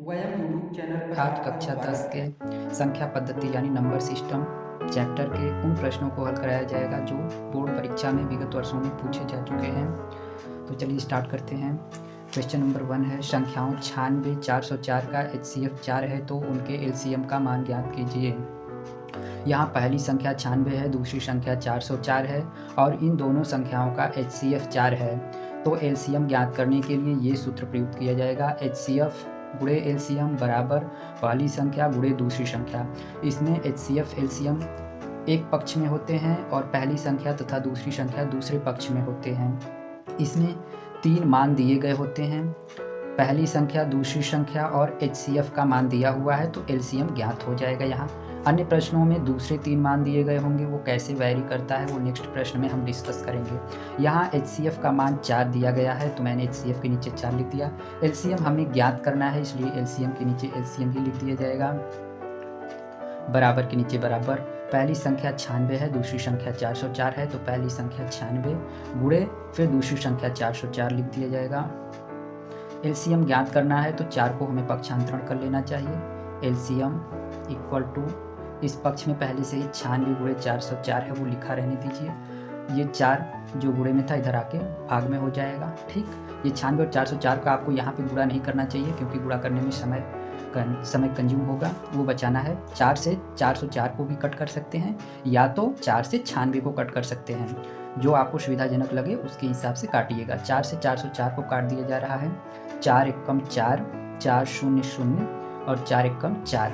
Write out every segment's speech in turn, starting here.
वयम YouTube channel पर आज आपका कक्षा 10 स्वागत के है। संख्या पद्धति यानी नंबर सिस्टम चैप्टर के उन प्रश्नों को हल कराया जाएगा जो बोर्ड परीक्षा में विगत वर्षों में पूछे जा चुके हैं। तो चलिए स्टार्ट करते हैं। क्वेश्चन नंबर 1 है, संख्याओं 96 404 का HCF 4 है तो उनके LCM का मान ज्ञात कीजिए। यहाँ पहली संख्या 96 है, दूसरी संख्या 404 है और इन दोनों संख्याओं का HCF 4 है। तो LCM ज्ञात करने के लिए ये सूत्र प्रयुक्त किया जाएगा, HCF गुणे LCM बराबर पहली संख्या गुणे दूसरी संख्या। इसमें HCF LCM एक पक्ष में होते हैं और पहली संख्या तथा दूसरी संख्या दूसरे पक्ष में होते हैं। इसमें 3 मान दिए गए होते हैं, पहली संख्या दूसरी संख्या और HCF का मान दिया हुआ है, तो LCM ज्ञात हो जाएगा। यहाँ अन्य प्रश्नों में दूसरे 3 मान दिए गए होंगे, वो कैसे वैरी करता है वो नेक्स्ट प्रश्न में हम डिस्कस करेंगे। यहाँ HCF का मान 4 दिया गया है तो मैंने HCF के नीचे 4 लिख दिया। LCM हमें ज्ञात करना है इसलिए LCM के नीचे LCM ही लिख दिया जाएगा। बराबर के नीचे बराबर, पहली संख्या 96 है, दूसरी संख्या 404 है, तो पहली संख्या 96 गुणे फिर दूसरी संख्या 404 लिख दिया जाएगा। LCM ज्ञात करना है तो 4 को हमें पक्षांतरण कर लेना चाहिए। LCM इक्वल टू, इस पक्ष में पहले से ही 96 गुणे 404 है वो लिखा रहने दीजिए। ये 4 जो गुणे में था इधर आके भाग में हो जाएगा। ठीक, ये 96 और 404 का आपको यहाँ पे गुणा नहीं करना चाहिए क्योंकि गुणा करने में समय कंज्यूम होगा, वो बचाना है। 4 से 404 को भी कट कर सकते हैं या तो 4 से 96 को कट कर सकते हैं, जो आपको सुविधाजनक लगे उसके हिसाब से काटिएगा। 4 से 404 को काट दिया जा रहा है, 4 एकम 4, 4 शून्य शून्य और 4 एकम 4,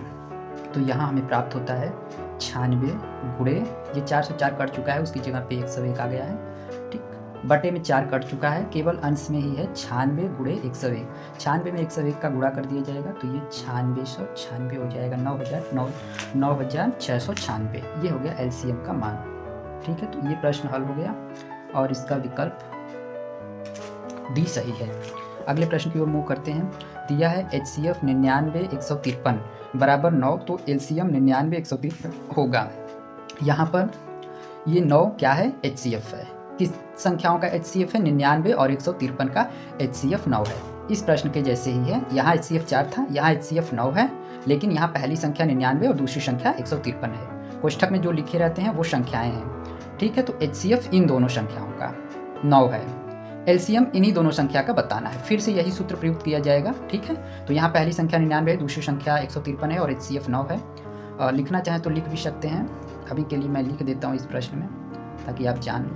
तो यहाँ हमें प्राप्त होता है 96 गुणे, ये 404 कट चुका है उसकी जगह पे 101 आ गया है। ठीक, बटे में 4 कट चुका है, केवल अंश में ही है 96 गुणे 101। 96 में 101 का गुणा कर दिया जाएगा तो ये 9696 हो जाएगा, 9696, ये हो गया LCM का मान। ठीक है, तो ये प्रश्न हल हो गया और इसका विकल्प डी सही है। अगले प्रश्न की ओर मूव करते हैं। दिया है HCF 99 153 बराबर 9, तो LCM 99 153 होगा। यहाँ पर ये 9 क्या है, HCF है। किस संख्याओं का HCF है, 99 और 153 का HCF 9 है। इस प्रश्न के जैसे ही है, यहाँ HCF 4 था, यहाँ HCF 9 है, लेकिन यहाँ पहली संख्या 99 और दूसरी संख्या 153 है। कोष्ठक में जो लिखे रहते हैं वो संख्याएं हैं। ठीक है, तो HCF इन दोनों संख्याओं का 9 है, LCM इन्हीं दोनों संख्या का बताना है। फिर से यही सूत्र प्रयुक्त किया जाएगा। ठीक है, तो यहाँ पहली संख्या 99 है, दूसरी संख्या 153 है और HCF 9 है। लिखना चाहें तो लिख भी सकते हैं, अभी के लिए मैं लिख देता हूँ इस प्रश्न में ताकि आप जान लें।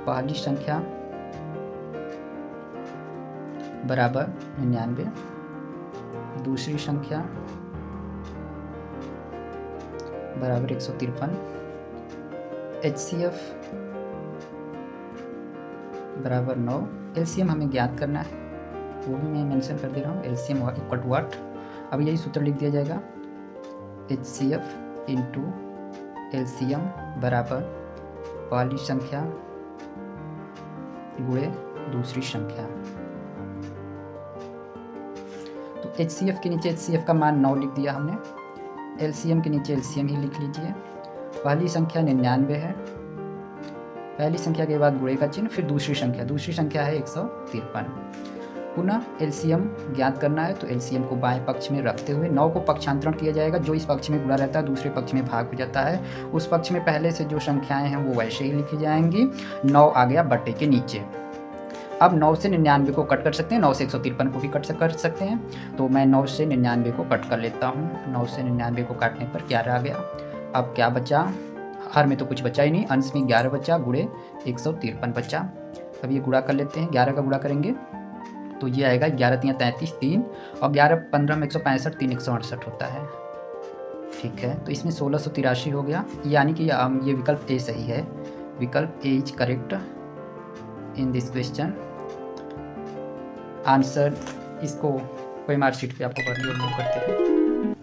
पहली संख्या बराबर 99, दूसरी संख्या बराबर 153, HCF बराबर 9, LCM हमें ज्ञात करना है, वो भी मैं मेंशन कर दे रहा हूँ, LCM इक्वल टू व्हाट। अब यही सूत्र लिख दिया जाएगा, HCF इंटू LCM बराबर पहली संख्या गुणे दूसरी संख्या। तो HCF के नीचे HCF का मान 9 लिख दिया हमने, LCM के नीचे LCM ही लिख लीजिए। पहली संख्या 99 है, पहली संख्या के बाद गुणे का चिन्ह, फिर दूसरी संख्या है 153। पुनः LCM ज्ञात करना है तो LCM को बाएं पक्ष में रखते हुए 9 को पक्षांतरण किया जाएगा। जो इस पक्ष में गुणा रहता है दूसरे पक्ष में भाग हो जाता है, उस पक्ष में पहले से जो संख्याएं हैं वो वैसे ही लिखी जाएंगी। 9 आ गया बटे के नीचे। अब 9 से 99 को कट कर सकते हैं, 9 से 153 को भी कट कर सकते हैं, तो मैं 9 से 99 को कट कर लेता हूँ। 9 से 99 को काटने पर 11 आ गया। अब क्या बचा, हर में तो कुछ बचा ही नहीं, अंश में 11 बचा गुणे 153 बचा। अब ये गुणा कर लेते हैं, 11 का गुणा करेंगे तो ये आएगा 11 3 33 3 और 11 15 में 165, 3 168 होता है। ठीक है, तो इसमें 1683 हो गया, यानी कि ये विकल्प ए सही है। विकल्प A is correct in this question. Answer इसको कोई मार्कशीट पे आपको भरने और मूव करते हैं।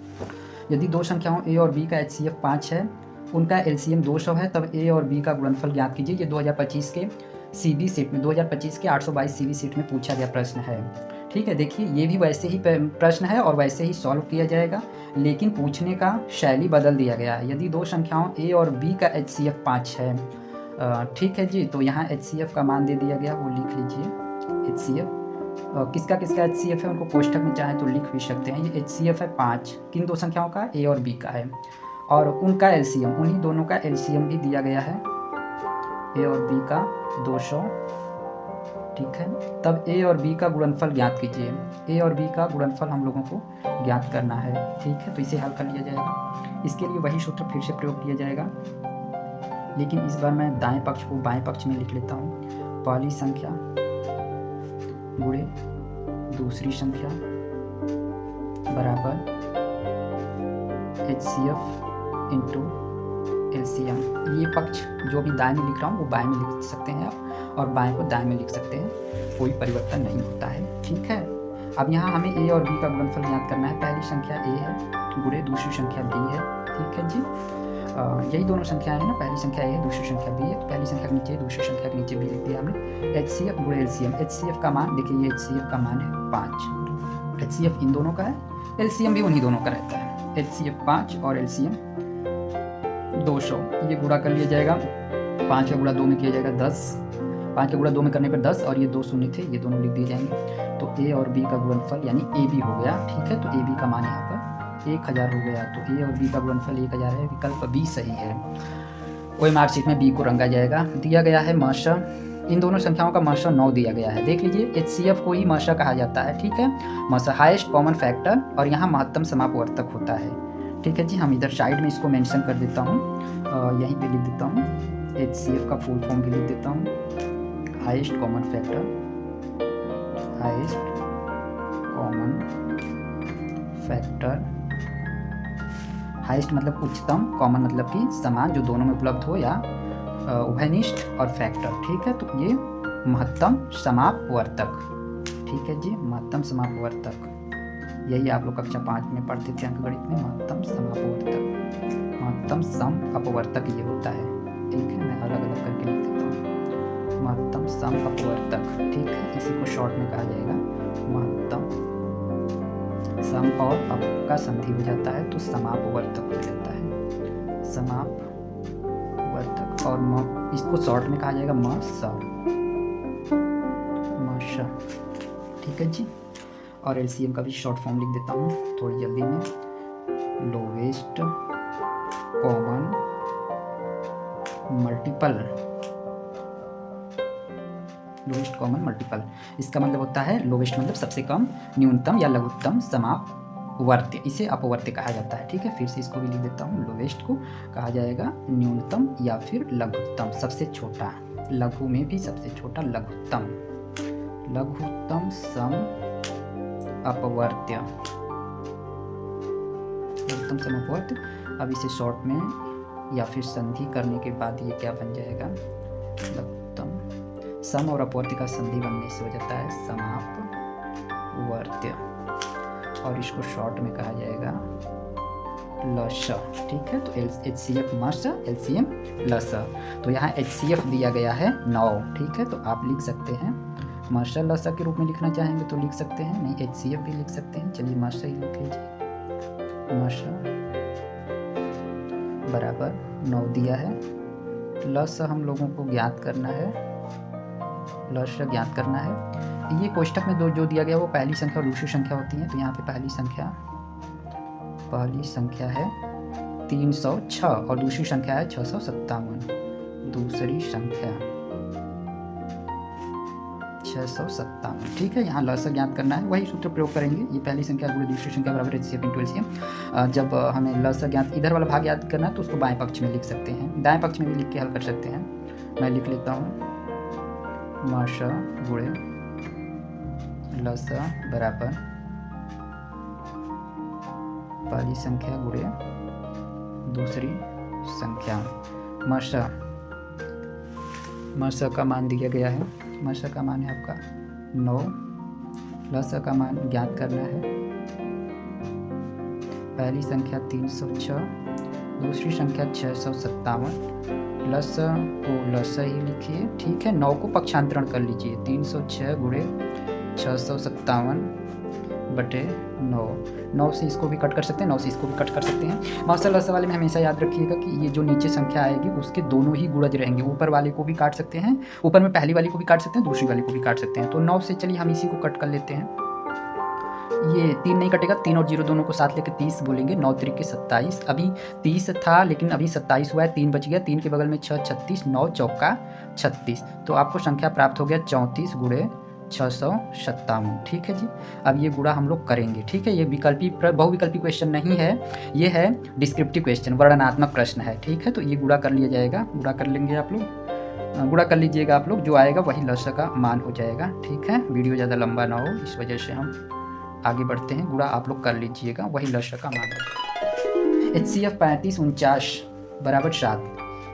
यदि दो संख्याओं ए और बी का HCF 5 है, उनका LCM 200 है, तब ए और बी का गुणनफल ज्ञात कीजिए। ये 2025 के CB सेट में 2025 के 822 CB सेट में पूछा गया प्रश्न है। ठीक है, देखिए ये भी वैसे ही प्रश्न है और वैसे ही सॉल्व किया जाएगा, लेकिन पूछने का शैली बदल दिया गया है। यदि दो संख्याओं ए और बी का HCF 5 है, ठीक है जी, तो यहाँ HCF का मान दे दिया गया, वो लिख लीजिए। HCF किसका किसका HCF है उनको कोष्ठक में चाहे तो लिख भी सकते हैं। ये HCF है 5, किन दो संख्याओं का, A और B का है, और उनका LCM, उन्हीं दोनों का LCM भी दिया गया है, A और B का 200, ठीक है। तब A और B का गुणनफल ज्ञात कीजिए। A और B का गुणनफल हम लोगों को ज्ञात करना है, ठीक है। तो इसे हल कर लिया जाएगा। इसके लिए वही सूत्र फिर से प्रयोग किया जाएगा, लेकिन इस बार मैं दाएं पक्ष को बाएं पक्ष में लिख लेता हूँ। पहली संख्या गुणे दूसरी संख्या बराबर HCF इंटू LCM। ये पक्ष जो भी दाएं में लिख रहा हूँ वो बाएं में लिख सकते हैं आप, और बाएं को दाएं में लिख सकते हैं, कोई परिवर्तन नहीं होता है, ठीक है। अब यहाँ हमें A और B का गुणनफल ज्ञात करना है। पहली संख्या A है गुणे दूसरी संख्या B है, ठीक है जी। यही दोनों संख्याएं हैं ना, पहली संख्या A है दूसरी संख्या B है, तो पहली संख्या के नीचे दूसरी संख्या के नीचे B लिख दिया हमने। HCF गुणे LCM, HCF का मान देखिए, ये HCF का मान है 5, HCF इन दोनों का है, LCM भी उन्हीं दोनों का रहता है। HCF 5 और LCM 200, ये गुणा कर लिया जाएगा। 5 का गुणा 2 में किया जाएगा 10, 5 का गुणा 2 में करने पर 10, और ये 2 शून्य थे, ये दोनों लिख दिए जाएंगे। तो A और B का गुणनफल यानी AB हो गया, ठीक है। तो AB का मान यहाँ पर 1000 हो गया। तो A और B का गुणनफल 1000 है, विकल्प B सही है। कोई मार्कशीट में B को रंगा जाएगा। दिया गया है मश, इन दोनों संख्याओं का मश 9 दिया गया है। देख लीजिए, HCF को ही मश कहा जाता है, ठीक है। मश हाईएस्ट कॉमन फैक्टर, और यहाँ महत्तम समापवर्तक होता है, ठीक है जी। हम इधर साइड में इसको मेंशन कर देता हूँ, यहीं पे लिख देता हूँ। HCF का फुल फॉर्म भी लिख देता हूँ, highest common factor, highest common factor. Highest मतलब उच्चतम, कॉमन मतलब कि समान, जो दोनों में उपलब्ध हो, या उभयनिष्ठ, और फैक्टर, ठीक है। तो ये महत्तम समापवर्तक, ठीक है जी, महत्तम समापवर्तक। यही आप लोग कक्षा 5 में पढ़ते थे अंकगणित में, महत्तम समापवर्तक, महत्तम सम अपवर्तक ये होता है, ठीक है। मैं अलग अलग करके लिख देता हूँ, महत्तम सम अपवर्तक, ठीक है। इसी को शॉर्ट में कहा जाएगा महत्तम सम, और अप का संधि हो जाता है तो समापवर्तक हो जाता है, समापवर्तक। और इसको शॉर्ट में कहा जाएगा मश, ठीक है जी। और LCM का भी शॉर्ट फॉर्म लिख देता हूँ थोड़ी जल्दी में, lowest common multiple, lowest common multiple. इसका मतलब होता है, लोवेस्ट मतलब सबसे कम, न्यूनतम या लघुत्तम समापवर्त्य, इसे अपवर्त्य कहा जाता है, ठीक है। फिर से इसको भी लिख देता हूँ, लोवेस्ट को कहा जाएगा न्यूनतम या फिर लघुत्तम, सबसे छोटा, लघु में भी सबसे छोटा, लघुत्तम, लघुत्तम सम अपवर्त्य, लघुत्तम सम अपवर्त्य। अब इसे शॉर्ट में या फिर संधि करने के बाद ये क्या बन जाएगा, लघुत्तम सम और अपवर्त्य का संधि बनने से हो जाता है समापवर्त्य, और इसको शॉर्ट में कहा जाएगा लश, ठीक है। तो HCF मश, LCM लश। तो यहाँ HCF दिया गया है 9, ठीक है। तो आप लिख सकते हैं मश लश के रूप में लिखना चाहेंगे तो लिख सकते हैं, नहीं HCF भी लिख सकते हैं। चलिए मश ही लिख लीजिए, मश बराबर 9 दिया है। लश हम लोगों को ज्ञात करना है, लश ज्ञात करना है। ये कोष्ठक में जो दिया गया वो पहली संख्या और दूसरी संख्या होती है। तो यहाँ पे पहली संख्या है 306 और दूसरी संख्या है 657, दूसरी संख्या 657, ठीक है। यहाँ लस ज्ञात करना है, वही सूत्र प्रयोग करेंगे। ये पहली संख्या गुणे दूसरी संख्या बराबर HCF इंटू LCM। जब हमें लस ज्ञात इधर वाला भाग याद करना है तो उसको बाएं पक्ष में लिख सकते हैं, दाएं पक्ष में भी लिख के हल कर सकते हैं। मैं लिख लेता हूँ, मश गुणे लस बराबर पहली संख्या गुणे दूसरी संख्या। मश का मान दिया गया है, मश का मान है आपका 9, लस का मान ज्ञात करना है। पहली संख्या 306, दूसरी संख्या 657। लस को लस ही लिखिए, ठीक है। 9 को पक्षांतरण कर लीजिए, 306 गुणे 657 बटे 9। 9 से इसको भी कट कर सकते हैं, 9 से इसको भी कट कर सकते हैं। मास्टर लसा वाले में हमेशा याद रखिएगा कि ये जो नीचे संख्या आएगी उसके दोनों ही गुणज रहेंगे। ऊपर वाले को भी काट सकते हैं, ऊपर में पहली वाली को भी काट सकते हैं, दूसरी वाली को भी काट सकते हैं। तो 9 से चलिए हम इसी को कट कर लेते हैं। ये 3 नहीं कटेगा, 3 और 0 दोनों को साथ लेकर 30 बोलेंगे। 9 त्रिक 27, अभी 30 था लेकिन अभी 27 हुआ है, 3 बच गया, 3 के बगल में 6 36, 9 चौका 36। तो आपको संख्या प्राप्त हो गया 34 गुणे 657। ठीक है जी। अब ये गुणा हम लोग करेंगे। ठीक है, ये विकल्पी बहुविकल्पी क्वेश्चन नहीं है, ये है डिस्क्रिप्टिव क्वेश्चन, वर्णनात्मक प्रश्न है। ठीक है, तो ये गुणा कर लिया जाएगा, गुणा कर लेंगे आप लोग, गुणा कर लीजिएगा आप लोग, जो आएगा वही लसा का मान हो जाएगा। ठीक है, वीडियो ज़्यादा लंबा ना हो इस वजह से हम आगे बढ़ते हैं। गुणा आप लोग कर लीजिएगा, वही लसा का मान है। HCF 35 49 बराबर 7।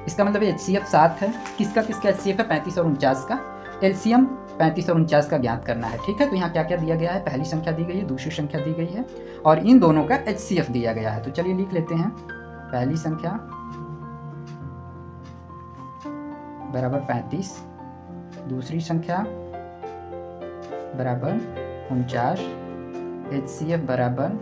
इसका मतलब HCF 7 है। किसका HCF है? 35 और 49 का। LCM 35 और 49 का ज्ञात करना है। ठीक है, तो यहाँ क्या क्या दिया गया है? पहली संख्या दी गई है, दूसरी संख्या दी गई है और इन दोनों का HCF दिया गया है। तो चलिए लिख लेते हैं। पहली संख्या बराबर 35, दूसरी संख्या बराबर 49, HCF बराबर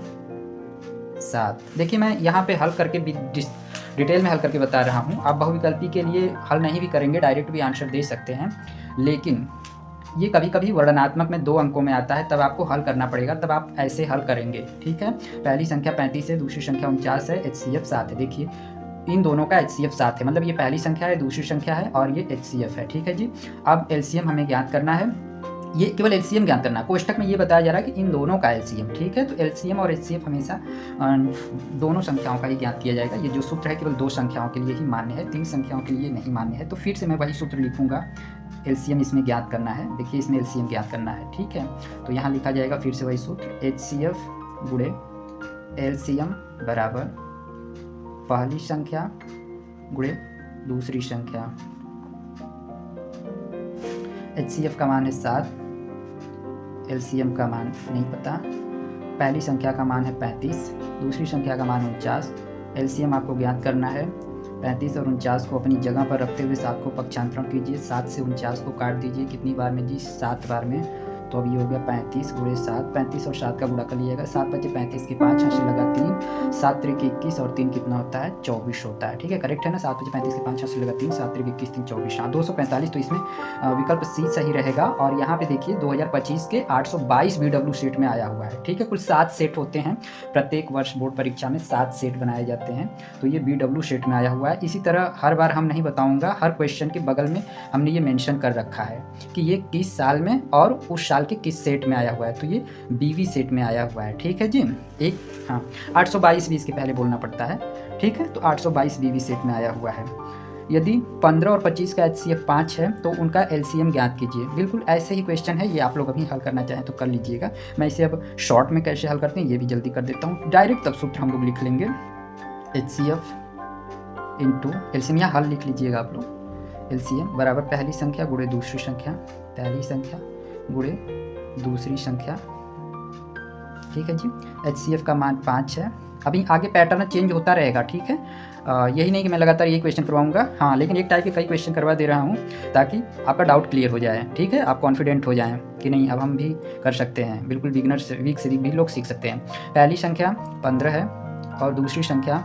7। देखिए मैं यहाँ पे हल करके डिटेल में हल करके बता रहा हूँ। आप बहुविकल्पी के लिए हल नहीं भी करेंगे, डायरेक्ट भी आंसर दे सकते हैं, लेकिन ये कभी कभी वर्णनात्मक में 2 अंकों में आता है, तब आपको हल करना पड़ेगा, तब आप ऐसे हल करेंगे। ठीक है, पहली संख्या 35 है, दूसरी संख्या 49 है, HCF 7 है। देखिए इन दोनों का HCF 7 है, मतलब ये पहली संख्या है, दूसरी संख्या है और ये HCF है। ठीक है जी। अब LCM हमें ज्ञात करना है, ये केवल LCM ज्ञात करना है। कोष्टक में ये बताया जा रहा है कि इन दोनों का LCM। ठीक है, तो LCM और HCF हमेशा दोनों संख्याओं का ही ज्ञात किया जाएगा। ये जो सूत्र है केवल 2 संख्याओं के लिए ही मान्य है, 3 संख्याओं के लिए नहीं मान्य है। तो फिर से मैं वही सूत्र लिखूंगा, LCM इसमें ज्ञात करना है। देखिए इसमें LCM ज्ञात करना है। ठीक है, तो यहाँ लिखा जाएगा फिर से वही सूत्र, HCF गुणे LCM बराबर पहली संख्या गुणे दूसरी संख्या। HCF का मान है 7, LCM का मान नहीं पता। पहली संख्या का मान है 35, दूसरी संख्या का मान 49। LCM आपको ज्ञात करना है। 35 और 49 को अपनी जगह पर रखते हुए 7 को पक्षांतरण कीजिए। 7 से 49 को काट दीजिए, कितनी बार में जी? 7 बार में। तो अब ये हो गया 35 गुणे 7। 35 और 7 का गुणा कर लीजिएगा। 7 बचे 35 के 5 हाथ से लगा 3, 7 त्रिक 21 और 3 कितना होता है? 24 होता है। ठीक है, करेक्ट है ना? 7 बचे 35 के 5 हाथ से लगा 3, 7 त्रिक 21 3 24, हाँ 245। तो इसमें विकल्प C सही रहेगा। और यहाँ पे देखिए 2025 के 822 BW सेट में आया हुआ है। ठीक है, कुल 7 सेट होते हैं, प्रत्येक वर्ष बोर्ड परीक्षा में 7 सेट बनाए जाते हैं, तो ये BW सेट में आया हुआ है। इसी तरह हर बार हम नहीं बताऊँगा, हर क्वेश्चन के बगल में हमने ये मेंशन कर रखा है कि ये किस साल में और उस साल के किस सेट में आया हुआ है। तो ये BV सेट में आया हुआ है। ठीक है जी। एक हाँ 822 भी इसके पहले बोलना पड़ता है। ठीक है, तो 822 BV सेट में आया हुआ है। यदि 15 और 25 का HCF 5 है तो उनका LCM ज्ञात कीजिए। बिल्कुल ऐसे ही क्वेश्चन है, ये आप लोग अभी हल करना चाहें तो कर लीजिएगा। मैं इसे अब शॉर्ट में कैसे हल करते हैं ये भी जल्दी कर देता हूँ। डायरेक्ट तब सूत्र हम लोग लिख लेंगे, HCF इंटू LCM, यहाँ हल लिख लीजिएगा आप लोग। LCM बराबर पहली संख्या गुणे दूसरी संख्या, पहली संख्या गुणे दूसरी संख्या। ठीक है जी। HCF का मान 5 है। अभी आगे पैटर्न चेंज होता रहेगा। ठीक है, यही नहीं कि मैं लगातार ये क्वेश्चन करवाऊंगा, हाँ, लेकिन एक टाइप के कई क्वेश्चन करवा दे रहा हूँ ताकि आपका डाउट क्लियर हो जाए। ठीक है, आप कॉन्फिडेंट हो जाएं कि नहीं अब हम भी कर सकते हैं, बिल्कुल बिगिनर से वीक से भी लोग सीख सकते हैं। पहली संख्या 15 है और दूसरी संख्या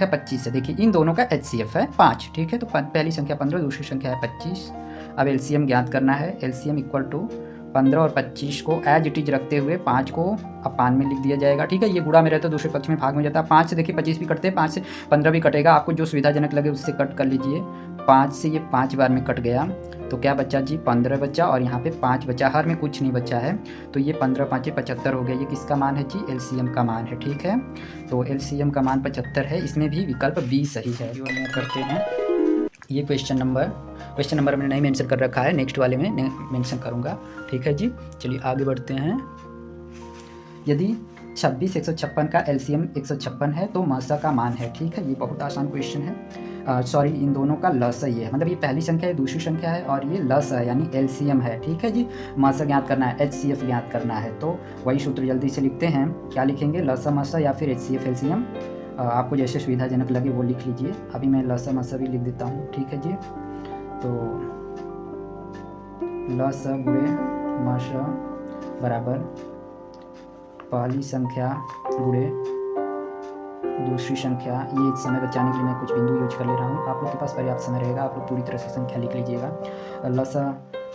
25 है। देखिए इन दोनों का HCF है 5। ठीक है, तो पहली संख्या 15, दूसरी संख्या है 25। अब LCM ज्ञात करना है। LCM इक्वल टू 15 और 25 को एज इट इज रखते हुए 5 को अपान में लिख दिया जाएगा। ठीक है, ये गुणा में रहता है, दूसरे पक्ष में भाग में जाता है। 5 से देखिए 25 भी कटते हैं, 5 से 15 भी कटेगा, आपको जो सुविधाजनक लगे उससे कट कर लीजिए। 5 से ये 5 बार में कट गया तो क्या बचा जी? 15 बचा और यहाँ पे 5 बचा, हर में कुछ नहीं बचा है, तो ये 15 5 75 हो गया। ये किसका मान है जी? LCM का मान है। ठीक है, तो LCM का मान 75 है। इसमें भी विकल्प B सही है। जो हम करते हैं ये क्वेश्चन नंबर मैंने नहीं मेंशन कर रखा है, नेक्स्ट वाले में मेंशन करूँगा। ठीक है जी, चलिए आगे बढ़ते हैं। यदि 26 156 का LCM 156 है तो मासा का मान है। ठीक है, ये बहुत आसान क्वेश्चन है। सॉरी, इन दोनों का लसा ये है, मतलब ये पहली संख्या है, दूसरी संख्या है और ये लसा है यानी LCM है। ठीक है जी, मासा ज्ञात करना है, HCF ज्ञात करना है, तो वही सूत्र जल्दी से लिखते हैं। क्या लिखेंगे? लसा मासा या फिर HCF LCM, आपको जैसे सुविधाजनक लगे वो लिख लीजिए। अभी मैं लसा मासा भी लिख देता हूँ। ठीक है जी, तो लसा गुणे मासा बराबर पहली संख्या गुणे दूसरी संख्या, ये समय बचाने के लिए मैं कुछ बिंदु यूज कर ले रहा हूँ। आप लोग के पास पर्याप्त समय रहेगा, आप लोग पूरी तरह से संख्या लिख लीजिएगा। लसा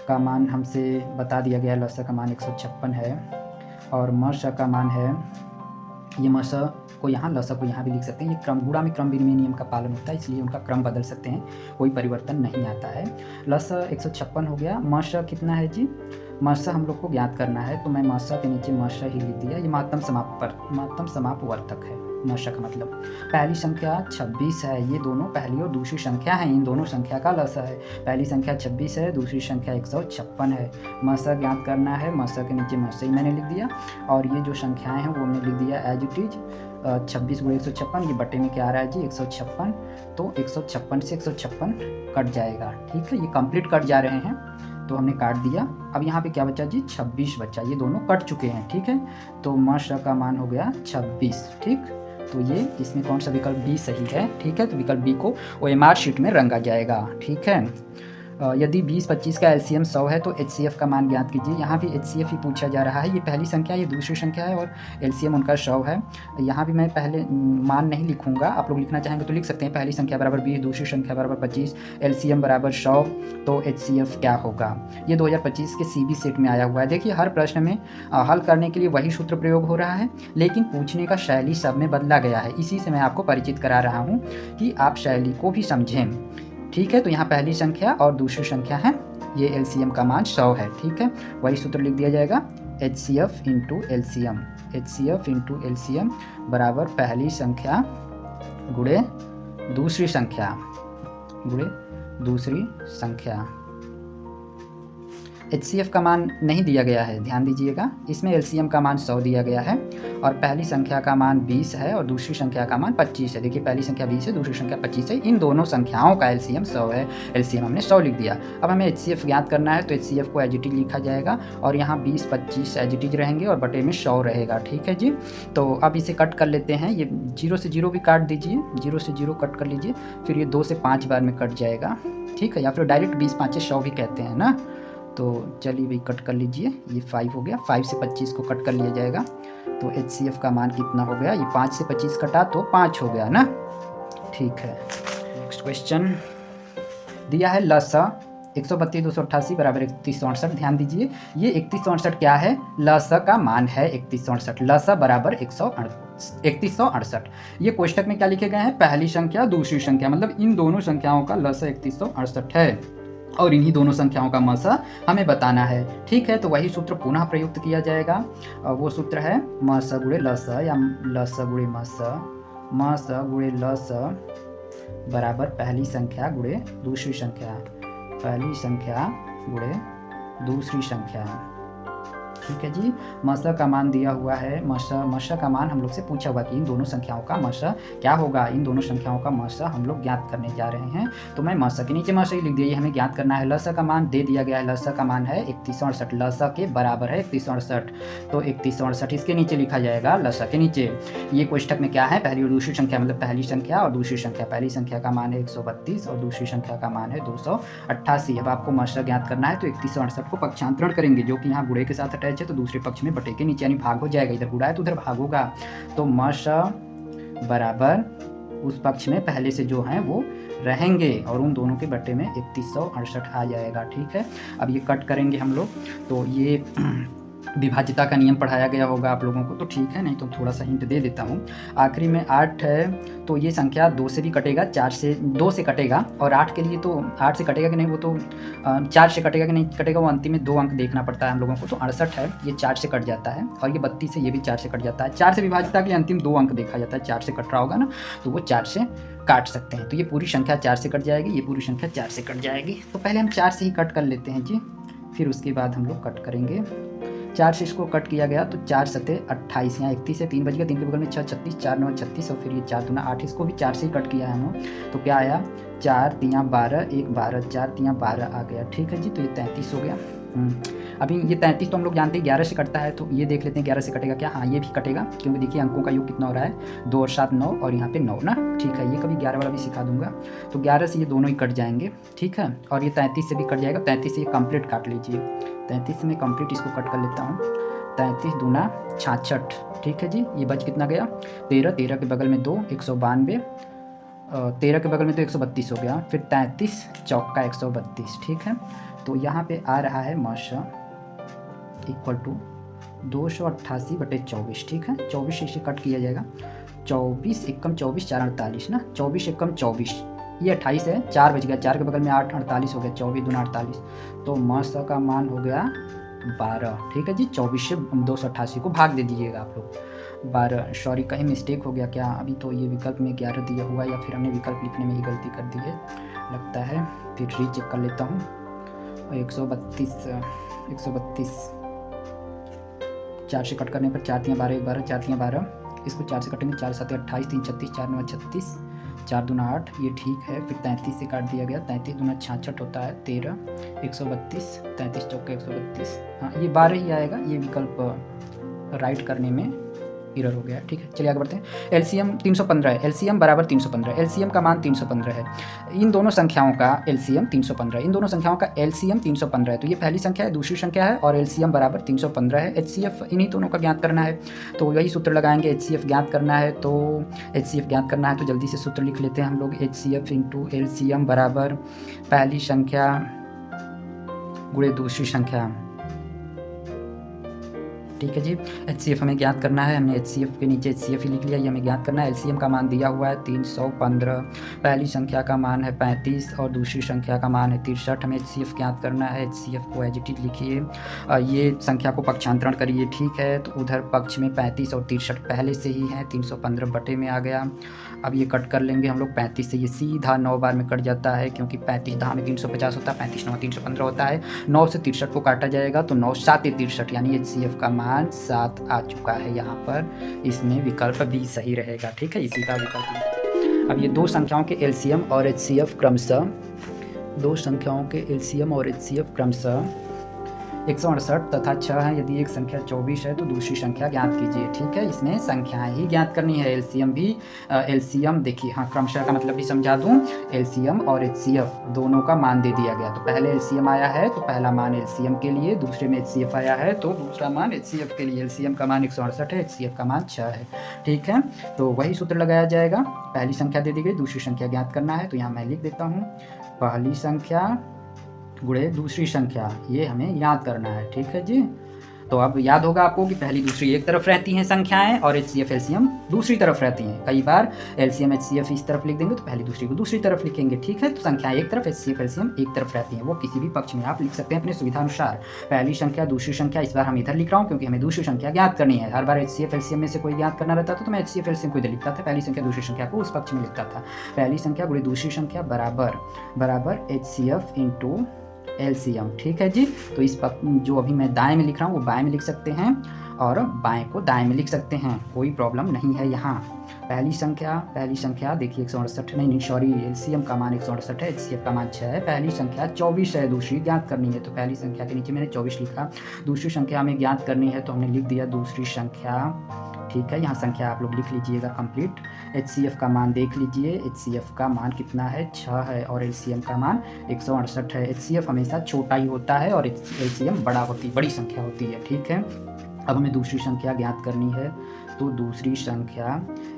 का मान हमसे बता दिया गया है, लसा का मान 156 है और मसा का मान है, ये मसा को यहाँ लसा को यहाँ भी लिख सकते हैं। ये क्रम गुणा में क्रम विनिमय नियम का पालन होता है, इसलिए उनका क्रम बदल सकते हैं, कोई परिवर्तन नहीं आता है। लसा 156 हो गया। मसा कितना है जी? मसा हम लोग को ज्ञात करना है, तो मैं मसा के नीचे मसा ही लिख दिया। ये महत्तम समापवर्तक है मसा का मतलब। पहली संख्या 26 है, ये दोनों पहली और दूसरी संख्या है, इन दोनों संख्या का लसा है। पहली संख्या 26 है, दूसरी संख्या 156 है। मसा ज्ञात करना है, मसा के नीचे मसा ही मैंने लिख दिया और ये जो संख्याएं हैं वो हमने लिख दिया एज इट इज। 26 गुणे 156, ये बटे में क्या आ रहा है जी? 156। तो 156 से 156 कट जाएगा, ठीक है। ये कंप्लीट कट जा रहे हैं तो हमने काट दिया। अब यहाँ पे क्या बचा जी? 26 बचा, ये दोनों कट चुके हैं, ठीक है। तो मसा का मान हो गया 26, ठीक। तो ये इसमें कौन सा विकल्प बी सही है, ठीक है। तो विकल्प बी को OMR शीट में रंगा जाएगा, ठीक है। यदि 20-25 का LCM 100 है तो HCF का मान ज्ञात कीजिए। यहाँ भी HCF ही पूछा जा रहा है। ये पहली संख्या, ये दूसरी संख्या है और LCM उनका 100 है। यहाँ भी मैं पहले मान नहीं लिखूंगा, आप लोग लिखना चाहेंगे तो लिख सकते हैं। पहली संख्या बराबर 20, दूसरी संख्या बराबर 25, LCM बराबर 100, तो HCF क्या होगा? ये 2025 के CB सेट में आया हुआ है। देखिए हर प्रश्न में हल करने के लिए वही सूत्र प्रयोग हो रहा है, लेकिन पूछने का शैली सब में बदला गया है। इसी से मैं आपको परिचित करा रहा हूँ कि आप शैली को भी समझें, ठीक है। तो यहाँ पहली संख्या और दूसरी संख्या है, ये LCM का मान 100 है, ठीक है। वही सूत्र लिख दिया जाएगा HCF into LCM, HCF into LCM बराबर पहली संख्या गुणे दूसरी संख्या HCF का मान नहीं दिया गया है, ध्यान दीजिएगा। इसमें LCM का मान 100 दिया गया है और पहली संख्या का मान 20 है और दूसरी संख्या का मान 25 है। देखिए पहली संख्या 20 है, दूसरी संख्या 25 है। इन दोनों संख्याओं का LCM 100 है, LCM हमने 100 लिख दिया। अब हमें HCF ज्ञात करना है, तो HCF को एज इट इज लिखा जाएगा और यहाँ 20-25 एज इट इज रहेंगे और बटे में 100 रहेगा, ठीक है जी। तो अब इसे कट कर लेते हैं। ये 0 से 0 भी काट दीजिए, 0 से 0 कट कर लीजिए, फिर ये 2 से 5 बार में कट जाएगा, ठीक है। या फिर डायरेक्ट 20-5 100 भी कहते हैं ना। तो चलिए भाई कट कर लीजिए, ये 5 हो गया। 5 से 25 को कट कर लिया जाएगा, तो HCF का मान कितना हो गया? ये 5 से 25 कटा तो 5 हो गया ना, ठीक है। नेक्स्ट क्वेश्चन दिया है लसा 132 288 बराबर 3168। ध्यान दीजिए, ये 3168 क्या है? लसा का मान है 3168। लसा बराबर 3168। ये कोष्टक में क्या लिखे गए हैं? पहली संख्या दूसरी संख्या, मतलब इन दोनों संख्याओं का लसा 3168 है और इन्हीं दोनों संख्याओं का मसा हमें बताना है, ठीक है। तो वही सूत्र पुनः प्रयुक्त किया जाएगा। वो सूत्र है मसा गुणे लसा या लसा गुणे मसा, मसा गुणे लसा बराबर पहली संख्या गुणे दूसरी संख्या, पहली संख्या गुणे दूसरी संख्या, ठीक है जी। मसा का मान दिया हुआ है, मसा का मान हम लोग से पूछा हुआ कि इन दोनों संख्याओं का मसा क्या होगा। इन दोनों संख्याओं का मसा हम लोग ज्ञात करने जा रहे हैं, तो मैं मसा के नीचे मसा ही लिख दिया। ये हमें ज्ञात करना है। लसा का मान दे दिया गया है, लसा का मान है 3168, लसा के बराबर है 3168, तो 3168 इसके नीचे लिखा जाएगा, लसा के नीचे। ये कोष्टक में क्या है? पहली और दूसरी संख्या, मतलब पहली संख्या और दूसरी संख्या। पहली संख्या का मान है 132 और दूसरी संख्या का मान है 288। अब आपको मसा ज्ञात करना है, तो 3168 को पक्षांतरण करेंगे, जो कि यहाँ गुणे के साथ अटैच है, तो दूसरे पक्ष में बटे के नीचे यानी भाग हो जाएगा। इधर गुणा है तो उधर भाग होगा, तो मसा बराबर उस पक्ष में पहले से जो हैं वो रहेंगे और उन दोनों के बटे में 3168 आ जाएगा, ठीक है। अब ये कट करेंगे हम लोग, तो ये विभाज्यता का नियम पढ़ाया गया होगा आप लोगों को, तो ठीक है, नहीं तो थोड़ा सा हिंट दे देता हूँ। आखिरी में 8 है, तो ये संख्या 2 से भी कटेगा, 4 से 2 से कटेगा, और 8 के लिए तो 8 से कटेगा कि नहीं, वो तो 4 से कटेगा कि नहीं कटेगा, वो अंतिम में 2 अंक देखना पड़ता है हम लोगों को। तो 68 है, ये 4 से कट जाता है, और ये 32 है, ये भी 4 से कट जाता है। 4 से विभाज्यता के लिए अंतिम 2 अंक देखा जाता है, 4 से कट रहा होगा ना, तो वो 4 से काट सकते हैं। तो ये पूरी संख्या 4 से कट जाएगी, ये पूरी संख्या 4 से कट जाएगी। तो पहले हम 4 से ही कट कर लेते हैं जी, फिर उसके बाद हम लोग कट करेंगे। 4 से इसको कट किया गया तो 4 सते 28, यहाँ 31 से 3 बच गया, 3 के बगल में 6 36, 4 9 36, और फिर ये 4 दूना 8, इसको भी 4 से ही कट किया है हमने। तो क्या आया? 4 3 12, 1 12, 4 3 12 आ गया, ठीक है जी। तो ये 33 हो गया। अभी ये 33 तो हम लोग जानते हैं 11 से कटता है, तो ये देख लेते हैं 11 से कटेगा क्या। हाँ, ये भी कटेगा, क्योंकि देखिए अंकों का योग कितना हो रहा है, 2 और 7 9, और यहाँ पे 9 ना, ठीक है। ये कभी 11 वाला भी सिखा दूंगा। तो 11 से ये दोनों ही कट जाएंगे, ठीक है, और ये 33 से भी कट जाएगा। 33 से ये कंप्लीट काट लीजिए, 33 से मैं कंप्लीट इसको कट कर लेता हूँ। 33 दूना 66, ठीक है जी। ये बच कितना गया 13, 13 के बगल में 2 192, 13 के बगल में तो 132 हो गया, फिर 33 चौका 132, ठीक है। तो यहाँ पे आ रहा है मौसा इक्वल टू 288/24, ठीक है। 24 इसे कट किया जाएगा, 24 एकम 24 4 48 ना, 24 एकम 24, ये 28 है, 4 बच गया, 4 के बगल में 8 48 हो गया, 24 दूना 48, तो मौसा का मान हो गया 12, ठीक है जी। 24 से 288 को भाग दे दीजिएगा आप लोग 12, सॉरी कहीं मिस्टेक हो गया क्या, अभी तो ये विकल्प में 11 दिया हुआ या फिर हमने विकल्प लिखने में ही गलती कर दी है लगता है, फिर रीचेक कर लेता हूँ। 132 4 से कट करने पर 4 3 12 12 4 3 12, इसको 4 से कटेंगे 4 7 28 3 36 4 9 36 4 दूना 8, ये ठीक है। फिर 33 से काट दिया गया, 33 दूना 66 होता है 13, 132 33 चौका 132, हाँ ये 12 ही आएगा, ये विकल्प राइट करने में एरर हो गया, ठीक है। चलिए आगे बढ़ते हैं। एलसीएम 315 है, एलसीएम बराबर 315, एलसीएम का मान 315 है, इन दोनों संख्याओं का एलसीएम 315, इन दोनों संख्याओं का एलसीएम 315 है, तो ये पहली संख्या है, दूसरी संख्या है और एलसीएम बराबर 315 है। एचसीएफ इन्हीं दोनों का ज्ञात करना है, तो वही सूत्र लगाएंगे। एचसीएफ ज्ञात करना है तो जल्दी से सूत्र लिख लेते हैं हम लोग। एचसीएफ इंटू एलसीएम बराबर पहली संख्या गुणे दूसरी संख्या, ठीक है जी। एचसीएफ हमें ज्ञात करना है, हमने एचसीएफ के नीचे एचसीएफ ही लिख लिया, ये हमें ज्ञात करना है। एलसीएम का मान दिया हुआ है 315, पहली संख्या का मान है 35 और दूसरी संख्या का मान है 63, हमें एचसीएफ ज्ञात करना है। एचसीएफ को एज इट इज लिखिए, ये संख्या को पक्षांतरण करिए, ठीक है। तो उधर पक्ष में 35 और 63 पहले से ही है, 315 बटे में आ गया। अब ये कट कर लेंगे हम लोग, 35 से ये सीधा 9 बार में कट जाता है, क्योंकि 35 दहा में 350 होता है, 35 9 315 होता है। 9 से 63 को काटा जाएगा तो 9 7 63, यानी एचसीएफ का मान 7 आ चुका है यहाँ पर, इसमें विकल्प भी सही रहेगा, ठीक है, इसी का विकल्प। अब ये दो संख्याओं के एलसीएम और एचसीएफ क्रमशः 168 तथा 6 है। यदि एक संख्या 24 है तो दूसरी संख्या ज्ञात कीजिए, ठीक है। इसमें संख्याएं ही ज्ञात करनी है, एलसीएम भी। एलसीएम देखिए, हाँ क्रमशः का मतलब भी समझा दूं, एलसीएम और एचसीएफ दोनों का मान दे दिया गया, तो पहले एलसीएम आया है तो पहला मान एलसीएम के लिए, दूसरे में एचसीएफ आया है तो दूसरा मान एचसीएफ के लिए। एलसीएम का मान 168 है, एचसीएफ का मान 6 है, ठीक है। तो वही सूत्र लगाया जाएगा, पहली संख्या दे दी गई, दूसरी संख्या ज्ञात करना है, तो यहाँ मैं लिख देता हूँ, पहली संख्या गुणे दूसरी संख्या, ये हमें याद करना है, ठीक है जी। तो अब याद होगा आपको कि पहली दूसरी एक तरफ रहती हैं संख्याएं और एचसीएफ एलसीएम दूसरी तरफ रहती हैं। कई बार एलसीएम एचसीएफ इस तरफ लिख देंगे तो पहली दूसरी को दूसरी तरफ लिखेंगे, ठीक है। तो संख्या एक तरफ, एचसीएफ एलसीएम एक तरफ रहती हैं, वो किसी भी पक्ष में आप लिख सकते हैं अपने सुविधा अनुसार। पहली संख्या दूसरी संख्या, इस बार हम इधर लिख रहा हूँ क्योंकि हमें दूसरी संख्या ज्ञात करनी है। हर बार एचसीएफ एलसीएम में से कोई ज्ञात करना रहता था तो मैं एचसीएफ एलसीएम को इधर लिखता था, पहली संख्या दूसरी संख्या को उस पक्ष में लिखता था। पहली संख्या गुणे दूसरी संख्या बराबर एचसीएफ इंटू एलसीएम, ठीक है जी। तो इस जो अभी मैं दाएं में लिख रहा हूँ वो बाएं में लिख सकते हैं और बाएं को दाएं में लिख सकते हैं, कोई प्रॉब्लम नहीं है यहाँ। पहली संख्या देखिए 168 नहीं सॉरी, एलसीएम का मान 168 है, एचसीएफ का मान 6 है। पहली संख्या 24 है, दूसरी ज्ञात करनी है, तो पहली संख्या के नीचे मैंने 24 लिखा। दूसरी संख्या हमें ज्ञात करनी है तो हमने लिख दिया दूसरी संख्या, ठीक है। यहाँ संख्या आप लोग लिख लीजिएगा कंप्लीट। एचसीएफ का मान देख लीजिए, एचसीएफ का मान कितना है 6 है और एलसीएम का मान 168 है। एचसीएफ हमेशा छोटा ही होता है और एलसीएम बड़ी संख्या होती है, ठीक है। अब हमें दूसरी संख्या ज्ञात करनी है, तो दूसरी संख्या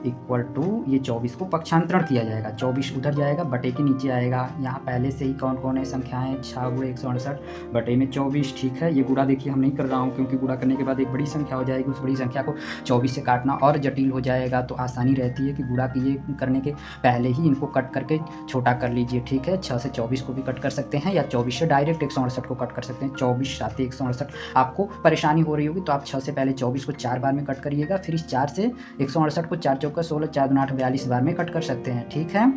इक्वल टू ये 24 को पक्षांतरण किया जाएगा, 24 उधर जाएगा, बटे के नीचे आएगा। यहाँ पहले से ही कौन कौन है संख्याएं, 6 गुणे 168 बटे में 24, ठीक है। ये गुणा देखिए हम नहीं कर रहा हूँ क्योंकि गुणा करने के बाद एक बड़ी संख्या हो जाएगी, उस बड़ी संख्या को 24 से काटना और जटिल हो जाएगा, तो आसानी रहती है कि गुणा करने के पहले ही इनको कट करके छोटा कर लीजिए, ठीक है। 6 से 24 को भी कट कर सकते हैं या 24 से डायरेक्ट 168 को कट कर सकते हैं। 24 7 168, आपको परेशानी हो रही होगी तो आप 6 से पहले 24 को 4 बार में कट करिएगा, फिर इस 4 से 168 को 4 चौका 16 4 दूना 8 42 बार में कट कर सकते हैं, ठीक है।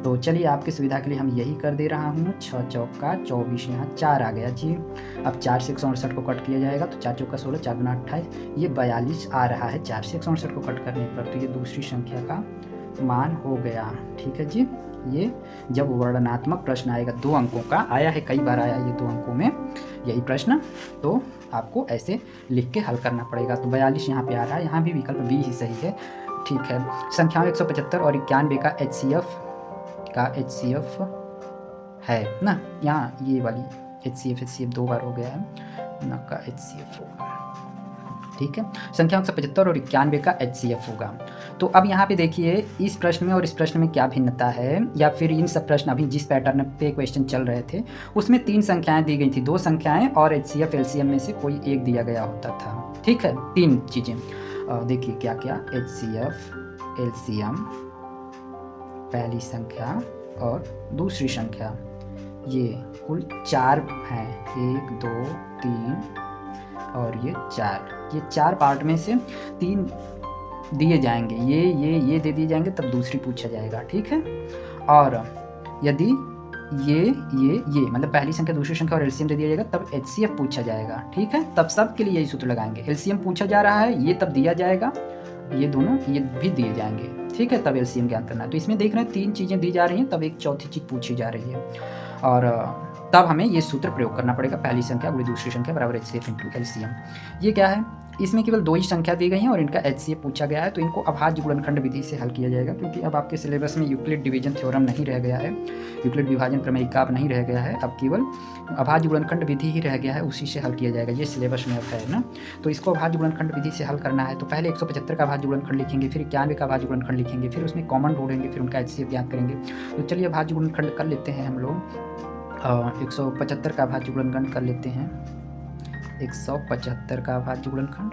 तो चलिए आपकी सुविधा के लिए हम यही कर दे रहा हूँ। 6 चौका 24, यहाँ 4 आ गया जी। अब 4 से 168 को कट किया जाएगा तो 4 चौका 16 4 दूना 28, ये 42 आ रहा है 4 से 168 को कट करने पर, तो ये दूसरी संख्या का मान हो गया, ठीक है जी। ये जब वर्णनात्मक प्रश्न आएगा 2 अंकों का, आया है कई बार आया ये 2 अंकों में यही प्रश्न, तो आपको ऐसे लिख के हल करना पड़ेगा। तो 42 यहाँ पे आ रहा है, यहाँ भी विकल्प बी ही सही है, ठीक है। संख्याओं 175 और 91 का एचसीएफ है ना, यहाँ ये वाली एचसीएफ 2 बार हो गया है ना का एचसीएफ होगा, ठीक है। संख्या 175 और 91 का HCF होगा। तो अब यहाँ पे देखिए इस प्रश्न में और इस प्रश्न में क्या भिन्नता है, या फिर इन सब प्रश्न अभी जिस पैटर्न पे क्वेश्चन चल रहे थे उसमें 3 संख्याएं दी गई थी, 2 संख्याएं और HCF LCM में से कोई एक दिया गया होता था। ठीक है, 3 चीज़ें देखिए क्या क्या, HCF LCM पहली संख्या और दूसरी संख्या, ये कुल 4 हैं, 1 2 3 और ये 4, ये 4 पार्ट में से 3 दिए जाएंगे, ये दे दिए जाएंगे, तब दूसरी पूछा जाएगा। ठीक है, और यदि ये मतलब पहली संख्या दूसरी संख्या और एलसीएम दे दिया जाएगा तब HCF पूछा जाएगा। ठीक है, तब सब के लिए यही सूत्र लगाएंगे, एलसीएम पूछा जा रहा है ये तब दिया जाएगा, ये दोनों ये भी दिए जाएंगे। ठीक है, तब एलसीएम ज्ञात करना है। तो इसमें देख रहे हैं 3 चीज़ें दी जा रही हैं, तब एक चौथी चीज़ पूछी जा रही है, और तब हमें ये सूत्र प्रयोग करना पड़ेगा, पहली संख्या गुणे दूसरी संख्या बराबर HCF इंटू LCM। ये क्या है, इसमें केवल 2 ही संख्या दी गई हैं और इनका HCF पूछा गया है, तो इनको अभाज्य गुणनखंड विधि से हल किया जाएगा, क्योंकि अब आपके सिलेबस में यूक्लिड डिवीजन थ्योरम नहीं रह गया है, यूक्लिड विभाजन प्रमेय का अब नहीं रह गया है, अब केवल अभाज्य गुणनखंड विधि ही रह गया है, उसी से हल किया जाएगा, ये सिलेबस में अब है ना। तो इसको अभाज्य गुणनखंड विधि से हल करना है, तो पहले 175 का अभाज्य गुणनखंड लिखेंगे, फिर 91 का अभाज्य गुणनखंड लिखेंगे, फिर उसमें कॉमन ढूंढेंगे, फिर उनका HCF ज्ञात करेंगे। तो चलिए अभाज्य गुणनखंड कर लेते हैं हम लोग, 175 का अभाज्य गुणनखंड कर लेते हैं, 175 का अभाज्य गुणनखंड,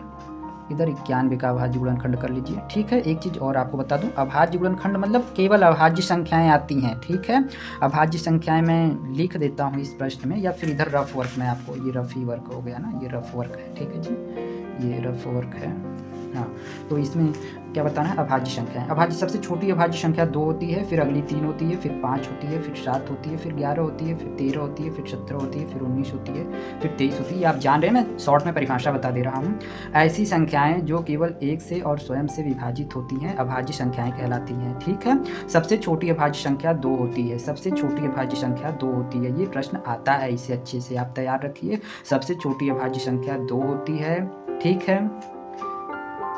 इधर 91 का अभाज्य गुणनखंड कर लीजिए। ठीक है, एक चीज़ और आपको बता दूं, अभाज्य गुणनखंड मतलब केवल अभाज्य संख्याएं आती हैं। ठीक है, अभाज्य संख्याएं मैं लिख देता हूं इस प्रश्न में, या फिर इधर रफ वर्क में, आपको ये रफ ही वर्क हो गया ना, ये रफ वर्क है। ठीक है जी, ये रफ वर्क है। हाँ, तो इसमें क्या बताना है, अभाज्य संख्याएं, अभाज्य सबसे छोटी अभाज्य संख्या 2 होती है, फिर अगली 3 होती है, फिर 5 होती है, फिर 7 होती है, फिर 11 होती है, फिर 13 होती है, फिर 17 होती है, फिर 19 होती है, फिर 23 होती है। आप जान रहे हैं, मैं शॉर्ट में परिभाषा बता दे रहा हूँ। ऐसी संख्याएं जो केवल 1 से और स्वयं से विभाजित होती हैं अभाज्य संख्याएं कहलाती हैं। ठीक है, सबसे छोटी अभाज्य संख्या 2 होती है, सबसे छोटी अभाज्य संख्या 2 होती है, ये प्रश्न आता है, इसे अच्छे से आप तैयार रखिए। सबसे छोटी अभाज्य संख्या 2 होती है। ठीक है,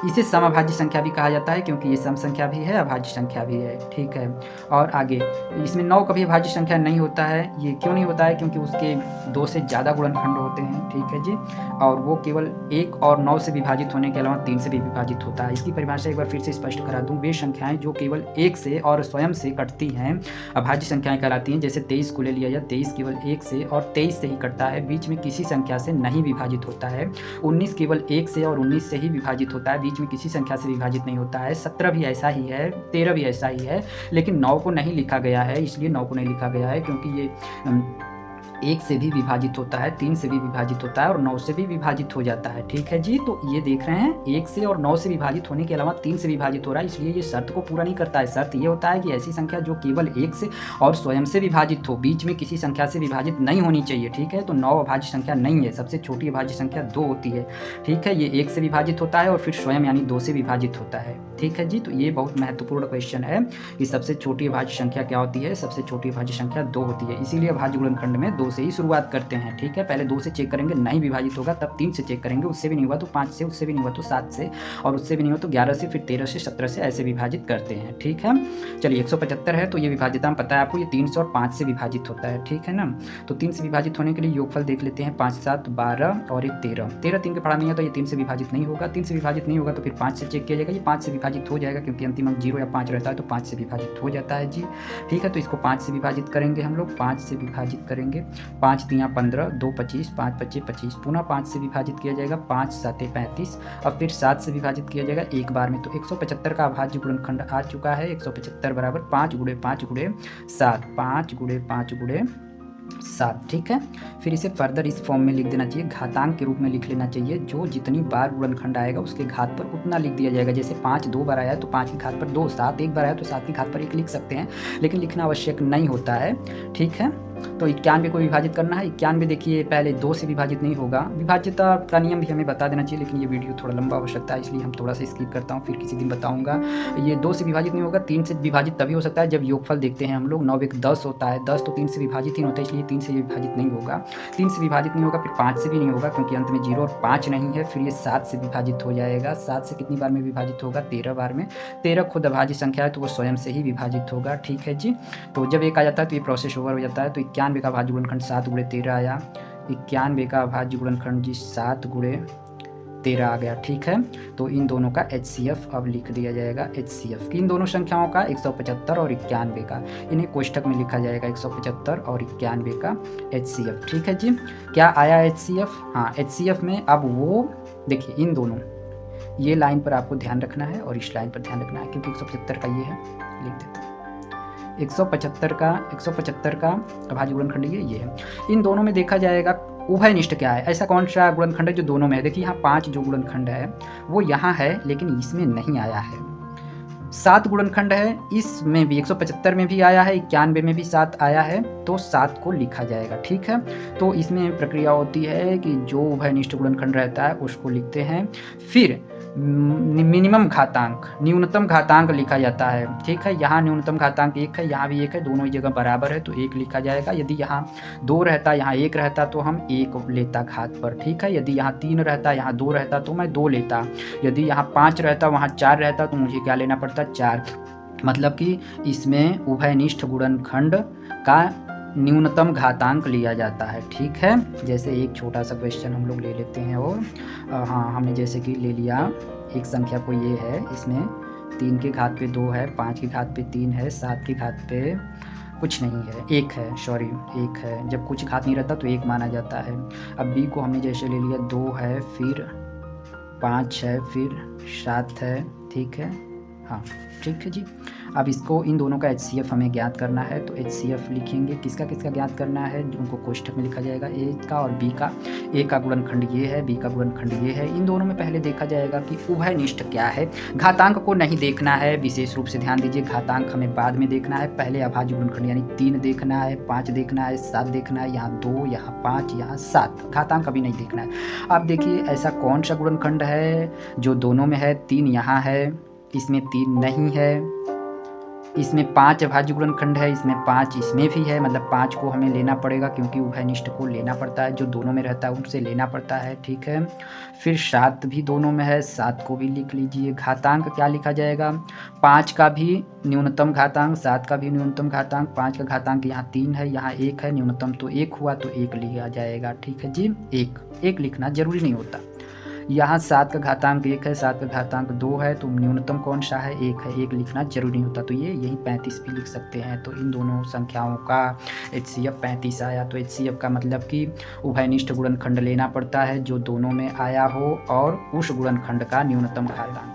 इसे समअभाज्य संख्या भी कहा जाता है, क्योंकि ये सम संख्या भी है अभाज्य संख्या भी है। ठीक है, और आगे इसमें 9 कभी अभाज्य संख्या नहीं होता है, ये क्यों नहीं होता है, क्योंकि उसके 2 से ज़्यादा गुणनखंड होते हैं। ठीक है जी, और वो केवल 1 और 9 से विभाजित होने के अलावा 3 से भी विभाजित होता है। इसकी परिभाषा एक बार फिर से स्पष्ट करा दूँ, वे संख्याएँ जो केवल 1 से और स्वयं से कटती हैं अभाज्य संख्याएँ कहलाती हैं। जैसे 23 को ले लिया जाए, 23 केवल 1 से और 23 से ही कटता है, बीच में किसी संख्या से नहीं विभाजित होता है। 19 केवल 1 से और 19 से ही विभाजित होता है, बीच में किसी संख्या से विभाजित नहीं होता है। 17 भी ऐसा ही है, 13 भी ऐसा ही है, लेकिन 9 को नहीं लिखा गया है, इसलिए 9 को नहीं लिखा गया है क्योंकि ये 1 से भी विभाजित होता है, 3 से भी विभाजित होता है और 9 से भी विभाजित हो जाता है। ठीक है जी, तो ये देख रहे हैं 1 से और 9 से विभाजित होने के अलावा 3 से विभाजित हो रहा है, इसलिए ये शर्त को पूरा नहीं करता है। शर्त ये होता है कि ऐसी संख्या जो केवल 1 से और स्वयं से विभाजित हो, बीच में किसी संख्या से विभाजित नहीं होनी चाहिए। ठीक है, तो 9 अभाज्य संख्या नहीं है, सबसे छोटी अभाज्य संख्या 2 होती है। ठीक है, ये 1 से विभाजित होता है और फिर स्वयं यानी 2 से विभाजित होता है। ठीक है जी, तो ये बहुत महत्वपूर्ण क्वेश्चन है कि सबसे छोटी अभाज्य संख्या क्या होती है, सबसे छोटी अभाज्य संख्या 2 होती है, इसीलिए अभाज्य गुणनखंड में 2 से ही शुरुआत करते हैं। ठीक है, पहले 2 से चेक करेंगे, नहीं विभाजित होगा, तब 3 से चेक करेंगे, उससे भी नहीं हुआ तो 5 से, उससे भी नहीं हुआ तो 7 से, और उससे भी नहीं हुआ तो 11 से, फिर 13 से, 17 से, ऐसे विभाजित करते हैं। ठीक है, चलिए 175 है तो ये विभाजिता में पता है आपको, ये 3 से और 5 से विभाजित होता है। ठीक है ना, तो 3 से विभाजित होने के लिए योगफल देख लेते हैं, 5 7 12 और 1 13, 13 3 के पढ़ा नहीं है तो ये 3 से विभाजित नहीं होगा, 3 से विभाजित नहीं होगा तो फिर 5 से चेक किया जाएगा, ये 5 से विभाजित हो जाएगा क्योंकि अंतिम अंक 0 या 5 रहता है, तो 5 से विभाजित हो जाता है जी। ठीक है, तो इसको 5 से विभाजित करेंगे हम लोग, 5 से विभाजित करेंगे, 5 3 15, 2 25, 5 25 25, पुनः 5 से विभाजित किया जाएगा, 5 7 35, और फिर 7 से विभाजित किया जाएगा एक बार में। तो 175 का अभाज्य गुणनखंड आ चुका है, 175 बराबर 5 गुणे 5 गुणे 7, 5 गुणे 5 गुणे 7। ठीक है, फिर इसे फर्दर इस फॉर्म में लिख देना चाहिए, घातांक के रूप में लिख लेना चाहिए, जो जितनी बार गुणनखंड आएगा उसके घात पर उतना लिख दिया जाएगा। जैसे 5 2 बार आया है तो 5 की घात पर 2, 7 एक बार आया तो 7 की घात पर 1 लिख सकते हैं, लेकिन लिखना आवश्यक नहीं होता है। ठीक है, तो 91 को विभाजित करना है, 91 देखिए पहले 2 से विभाजित नहीं होगा, विभाज्यता का नियम भी हमें बता देना चाहिए, लेकिन ये वीडियो थोड़ा लंबा हो सकता है इसलिए हम थोड़ा सा स्किप करता हूँ, फिर किसी दिन बताऊँगा। ये 2 से विभाजित नहीं होगा, 3 से विभाजित तभी हो सकता है जब योगफल देखते हैं हम लोग, 9 1 10 होता है, 10 तो 3 से विभाजित ही होता है, इसलिए 3 से विभाजित नहीं होगा, 3 से विभाजित नहीं होगा, फिर 5 से भी नहीं होगा क्योंकि अंत में 0 और 5 नहीं है, फिर ये 7 से विभाजित हो जाएगा, 7 से कितनी बार में विभाजित होगा, 13 बार में, 13 खुद अभाज्य संख्या है तो वो स्वयं से ही विभाजित होगा। ठीक है जी, तो जब 1 आ जाता है तो ये प्रोसेस ओवर हो जाता है, तो 91 का अभाज्य गुणनखंड 7 गुणे 13 आया, 91 का अभाज्य गुणनखंड जी 7 गुणे 13 आ गया। ठीक है, तो इन दोनों का HCF अब लिख दिया जाएगा। HCF की इन दोनों संख्याओं का 175 और 91 का, इन्हें कोष्ठक में लिखा जाएगा 175 और 91 का HCF। ठीक है जी, क्या आया HCF? हाँ, HCF में अब वो देखिए इन दोनों, ये लाइन पर आपको ध्यान रखना है और इस लाइन पर ध्यान रखना है, क्योंकि 175 का ये है, लिख देते हैं 175 का अभाज्य गुणनखंड ये है। इन दोनों में देखा जाएगा उभयनिष्ठ क्या है, ऐसा कौन सा गुणनखंड है जो दोनों में है। देखिए यहाँ 5 जो गुणनखंड है वो यहाँ है, लेकिन इसमें नहीं आया है। 7 गुणनखंड है, इसमें भी 175 में भी आया है, 91 में भी 7 आया है, तो 7 को लिखा जाएगा। ठीक है, तो इसमें प्रक्रिया होती है कि जो उभयनिष्ठ गुणनखंड रहता है उसको लिखते हैं, फिर मिनिमम घातांक, न्यूनतम घातांक लिखा जाता है। ठीक है, यहाँ न्यूनतम घातांक 1 है, यहाँ भी 1 है, दोनों ही जगह बराबर है तो 1 लिखा जाएगा। यदि यहाँ 2 रहता, यहाँ 1 रहता तो हम 1 लेता घात पर। ठीक है, यदि यहाँ 3 रहता, यहाँ 2 रहता तो मैं 2 लेता। यदि यहाँ 5 रहता, वहाँ 4 रहता तो मुझे क्या लेना पड़ता, 4। मतलब कि इसमें उभयनिष्ठ गुणनखंड का न्यूनतम घातांक लिया जाता है। ठीक है, जैसे एक छोटा सा क्वेश्चन हम लोग ले लेते हैं, और हाँ हमने जैसे कि ले लिया एक संख्या को, ये है, इसमें 3 की घात पे 2 है, 5 की घात पे 3 है, 7 की घात पे कुछ नहीं है, 1 है, सॉरी 1 है। जब कुछ घात नहीं रहता तो 1 माना जाता है। अब b को हमने जैसे ले लिया, 2 है, फिर 5 है, फिर 7 है। ठीक है, हाँ ठीक है जी। अब इसको इन दोनों का HCF हमें ज्ञात करना है, तो HCF लिखेंगे। किसका किसका ज्ञात करना है, उनको कोष्ठक में लिखा जाएगा, A का और B का। A का गुणनखंड ये है, B का गुणनखंड ये है। इन दोनों में पहले देखा जाएगा कि उभयनिष्ठ क्या है। घातांक को नहीं देखना है, विशेष रूप से ध्यान दीजिए, घातांक हमें बाद में देखना है। पहले अभाज्य गुणनखंड यानी 3 देखना है, 5 देखना है, 7 देखना है, यहाँ 2, यहाँ 5, यहाँ 7, घातांक कभी नहीं देखना है। अब देखिए ऐसा कौन सा गुणनखंड है जो दोनों में है, 3 यहाँ है, इसमें 3 नहीं है, इसमें 5 अभाज्य गुणनखंड है, इसमें 5 इसमें भी है, मतलब 5 को हमें लेना पड़ेगा क्योंकि उभयनिष्ठ को लेना पड़ता है, जो दोनों में रहता है उनसे लेना पड़ता है। ठीक है, फिर 7 भी दोनों में है, 7 को भी लिख लीजिए। घातांक क्या लिखा जाएगा, 5 का भी न्यूनतम घातांक, 7 का भी न्यूनतम घातांक। 5 का घातांक यहाँ 3 है, यहाँ 1 है, न्यूनतम तो 1 हुआ तो 1 लिया जाएगा। ठीक है जी, 1 लिखना जरूरी नहीं होता। यहाँ 7 का घातांक 1 है, 7 का घातांक 2 है, तो न्यूनतम कौन सा है, 1 है, 1 लिखना जरूरी नहीं होता। तो ये यही 35 भी लिख सकते हैं। तो इन दोनों संख्याओं का HCF 35 आया। तो HCF का मतलब कि उभयनिष्ठ गुणनखंड लेना पड़ता है जो दोनों में आया हो और उस गुणनखंड का न्यूनतम घातांक।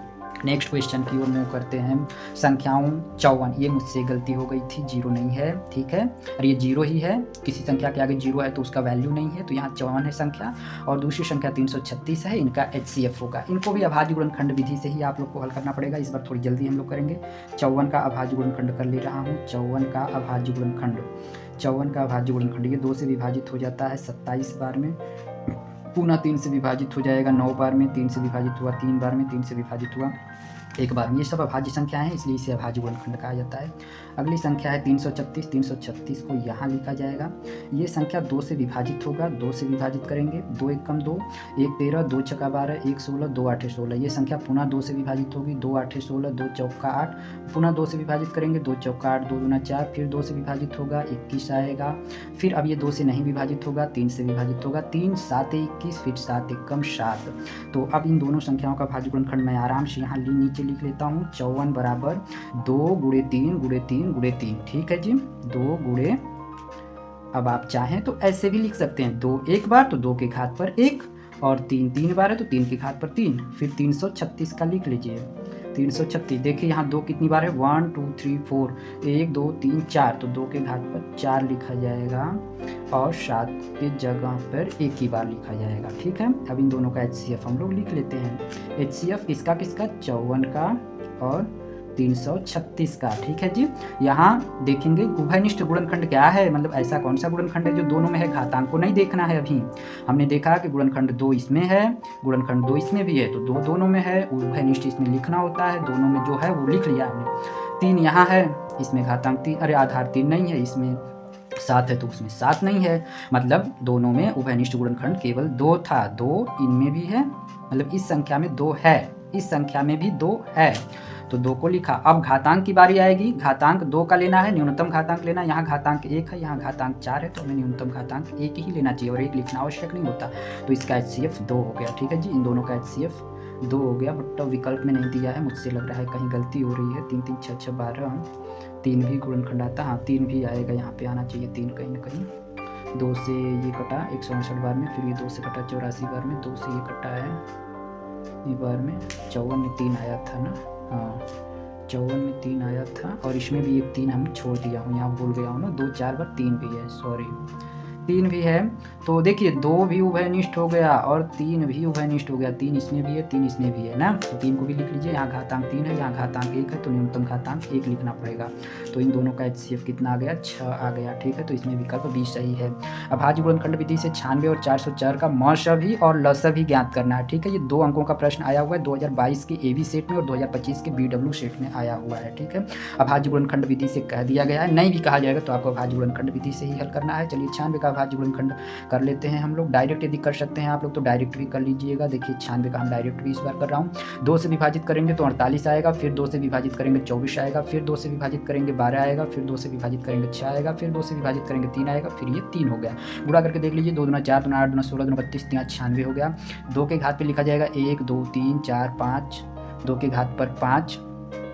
नेक्स्ट क्वेश्चन की ओर मूव करते हैं। संख्याओं 54, ये मुझसे गलती हो गई थी, 0 नहीं है। ठीक है, और ये 0 ही है, किसी संख्या के आगे 0 है तो उसका वैल्यू नहीं है, तो यहाँ 54 है संख्या, और दूसरी संख्या 336 है, इनका HCF होगा। इनको भी अभाज्य गुणनखंड विधि से ही आप लोग को हल करना पड़ेगा। इस बार थोड़ी जल्दी हम लोग करेंगे। 54 का अभाज्य गुणनखंड कर ले रहा हूँ। 54 का अभाज्य गुणनखंड, 54 का अभाज्य गुणनखंड ये 2 से विभाजित हो जाता है 27 बार में, पुनः 3 से विभाजित हो जाएगा 9 बार में, 3 से विभाजित हुआ 3 बार में, 3 से विभाजित हुआ 1 बार में। ये सब अभाज्य संख्या है, इसलिए इसे अभाज्य गुणनखंड कहा जाता है। अगली संख्या है 336। 336 को यहाँ लिखा जाएगा। ये संख्या 2 से विभाजित होगा, 2 से विभाजित करेंगे, 2 एकम 2, 1 13, 2 छक्का 12, 1 16, 2 8 16। ये संख्या पुनः 2 से विभाजित होगी, 2 8 16, 2 चौका 8, पुनः 2 से विभाजित करेंगे, 2 चौका 8, 2 दूना 4, फिर 2 से विभाजित होगा 21 आएगा। फिर अब ये 2 से नहीं विभाजित होगा, 3 से विभाजित होगा, 3 7 21, फिर 7 एकम 7। तो अब इन दोनों संख्याओं का अभाज्य गुणनखंड मैं आराम से यहाँ नीचे लिख लेता हूँ। 54 बराबर 2 गुणे 3 गुणे 3 गुणे 3। ठीक है जी, 2 गुणे, अब आप चाहें तो ऐसे भी लिख सकते हैं, 2 एक बार तो 2 के घात पर 1, और 3 3 बार है तो 3 के घात पर 3। फिर 336 का लिख लीजिए। 336 देखिए यहाँ 2 कितनी बार है, 1 2 3 4, 1 2 3 4, तो 2 के घात पर 4 लिखा जाएगा, और 7 की जगह पर 1 ही बार लिखा जाएगा। ठीक है, अब इन दोनों का HCF हम लोग लिख लेते हैं। HCF किसका किसका, 54 का और 336 का। ठीक है जी, यहाँ देखेंगे उभयनिष्ठ गुणनखंड क्या है, मतलब ऐसा कौन सा गुणनखंड है जो दोनों में है। घातांक को नहीं देखना है। अभी हमने देखा कि गुणनखंड 2 इसमें है, गुणनखंड 2 इसमें भी है, तो 2 दोनों में है। उभयनिष्ठ इसमें लिखना होता है, दोनों में जो है वो लिख लिया हमने। 3 यहाँ है, इसमें घातांक 3, अरे आधार 3 नहीं है, इसमें 7 है तो उसमें 7 नहीं है, मतलब दोनों में उभयनिष्ठ गुणनखंड केवल 2 था। 2 इनमें भी है, मतलब इस संख्या में 2 है, इस संख्या में भी 2 है। तो 2 को लिखा। अब घातांक की बारी आएगी, घातांक 2 का लेना है, न्यूनतम घातांक लेना है। यहाँ घातांक 1 है, यहाँ घातांक 4 है, तो हमें न्यूनतम घातांक 1 ही लेना चाहिए और 1 लिखना आवश्यक नहीं होता। तो इसका HCF 2 हो गया, ठीक है जी। इन दोनों का HCF 2 हो गया, बट विकल्प में नहीं दिया है, मुझसे लग रहा है कहीं गलती हो रही है। 3 3 6 6 12, 3 भी गुणनखंड आता, हाँ 3 भी आएगा, यहाँ पे आना चाहिए 3 कहीं ना कहीं। 2 से ये कटा 168 बार में, फिर ये 2 से कटा 84 बार में, 2 से ये कटा है ये बार में, 54 में 3 आया था ना, हाँ 54 में 3 आया था, और इसमें भी एक 3 हम छोड़ दिया हूँ, यहाँ भूल गया हूँ ना, 2 4 बार 3 भी है, सॉरी 3 भी है। तो देखिए 2 भी उभयनिष्ठ हो गया और 3 भी उभयनिष्ठ हो गया, 3 इसमें भी है 3 इसमें भी है ना, तो 3 को भी लिख लीजिए। यहाँ घातांक 3 है, यहाँ घातांक 1 है, तो न्यूनतम घातांक 1 लिखना पड़ेगा। तो इन दोनों का HCF कितना आ गया, 6 आ गया, ठीक है। तो इसमें विकल्प B सही है। अभाज्य गुणनखंड विधि से 96 और 404 का मौसा भी और लसा भी ज्ञात करना है, ठीक है। ये 2 अंकों का प्रश्न आया हुआ है 2022 के AB सेट में और 2025 के BW सेट में आया हुआ है, ठीक है। अभाज्य गुणनखंड विधि से कह दिया गया है, नहीं भी कहा जाएगा तो आपको अभाज्य गुणनखंड विधि से ही हल करना है। चलिए 96 का अभाज्य गुणनखंड कर लेते हैं हम लोग। डायरेक्ट यदि कर सकते हैं आप लोग तो डायरेक्ट भी कर लीजिएगा। देखिए 96 का हम डायरेक्ट भी इस बार कर रहा हूँ। 2 से विभाजित करेंगे तो 48 आएगा, फिर 2 से विभाजित करेंगे 24 आएगा, फिर 2 से विभाजित करेंगे 12 आएगा, फिर 2 से विभाजित करेंगे 6 आएगा, फिर 2 से विभाजित करेंगे 3 आएगा, फिर ये 3 हो गया। गुणा करके देख लीजिए, 2 दूना 4, 2 8, 2 16, 2 32, 3 96 हो गया। 2 के घात पे लिखा जाएगा 1 2 3 4 5, 2 के घात पर 5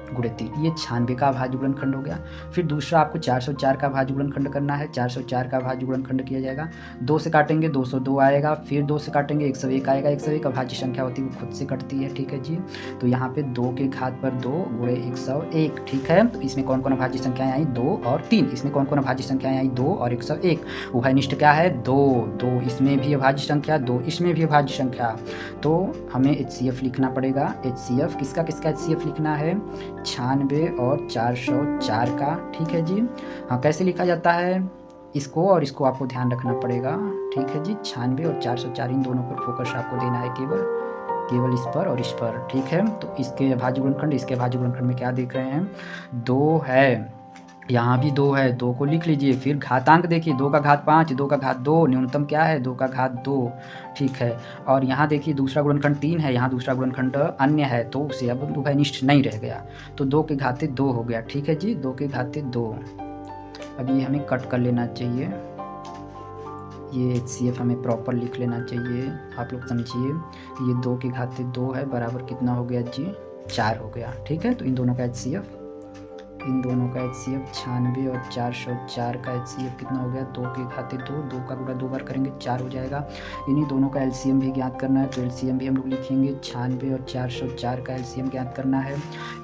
गुणे 3, ये 96 का अभाज्य गुणनखंड हो गया। फिर दूसरा आपको 404 का अभाज्य गुणनखंड करना है। 404 का अभाज्य गुणनखंड किया जाएगा, 2 से काटेंगे 202 आएगा, फिर 2 से काटेंगे 101 आएगा। 101 अभाज्य संख्या होती है वो खुद से कटती है, ठीक है जी। तो यहाँ पे 2 के घात पर 2 गुणे 101, ठीक है। तो इसमें कौन कौन अभाज्य संख्याएं आई, 2 और 3। इसमें कौन कौन अभाज्य संख्याएं आई, 2 और 101। उभयनिष्ठ क्या है, 2 2, इसमें भी अभाज्य संख्या 2, इसमें भी अभाज्य संख्या। तो हमें HCF लिखना पड़ेगा। HCF किसका किसका HCF लिखना है, 96 और 404 का, ठीक है जी। हाँ कैसे लिखा जाता है इसको, और इसको आपको ध्यान रखना पड़ेगा, ठीक है जी। 96 और 404 इन दोनों पर फोकस आपको देना है, केवल इस पर और इस पर, ठीक है। तो इसके अभाज्य गुणनखंड, इसके अभाज्य गुणनखंड में क्या देख रहे हैं, 2 है, यहाँ भी 2 है, 2 को लिख लीजिए। फिर घातांक देखिए, 2 का घात 5, 2 का घात 2, न्यूनतम क्या है 2 का घात 2, ठीक है। और यहाँ देखिए दूसरा गुणनखंड 3 है, यहाँ दूसरा गुणनखंड अन्य है, तो उसे अब उभयनिष्ठ नहीं रह गया, तो 2 के घाते 2 हो गया, ठीक है जी। 2 के घाते 2। अब ये हमें कट कर लेना चाहिए, ये HCF हमें प्रॉपर लिख लेना चाहिए। आप लोग समझिए कि ये 2 के घाते 2 है, बराबर कितना हो गया जी, 4 हो गया, ठीक है। तो इन दोनों का HCF 96 और 404 का HCF कितना हो गया, 2 के घाते 2, 2 का गुणा 2 बार करेंगे 4 हो जाएगा। इन्हीं दोनों का LCM भी ज्ञात करना है, तो LCM भी हम लोग लिखेंगे। 96 और 404 का LCM ज्ञात करना है।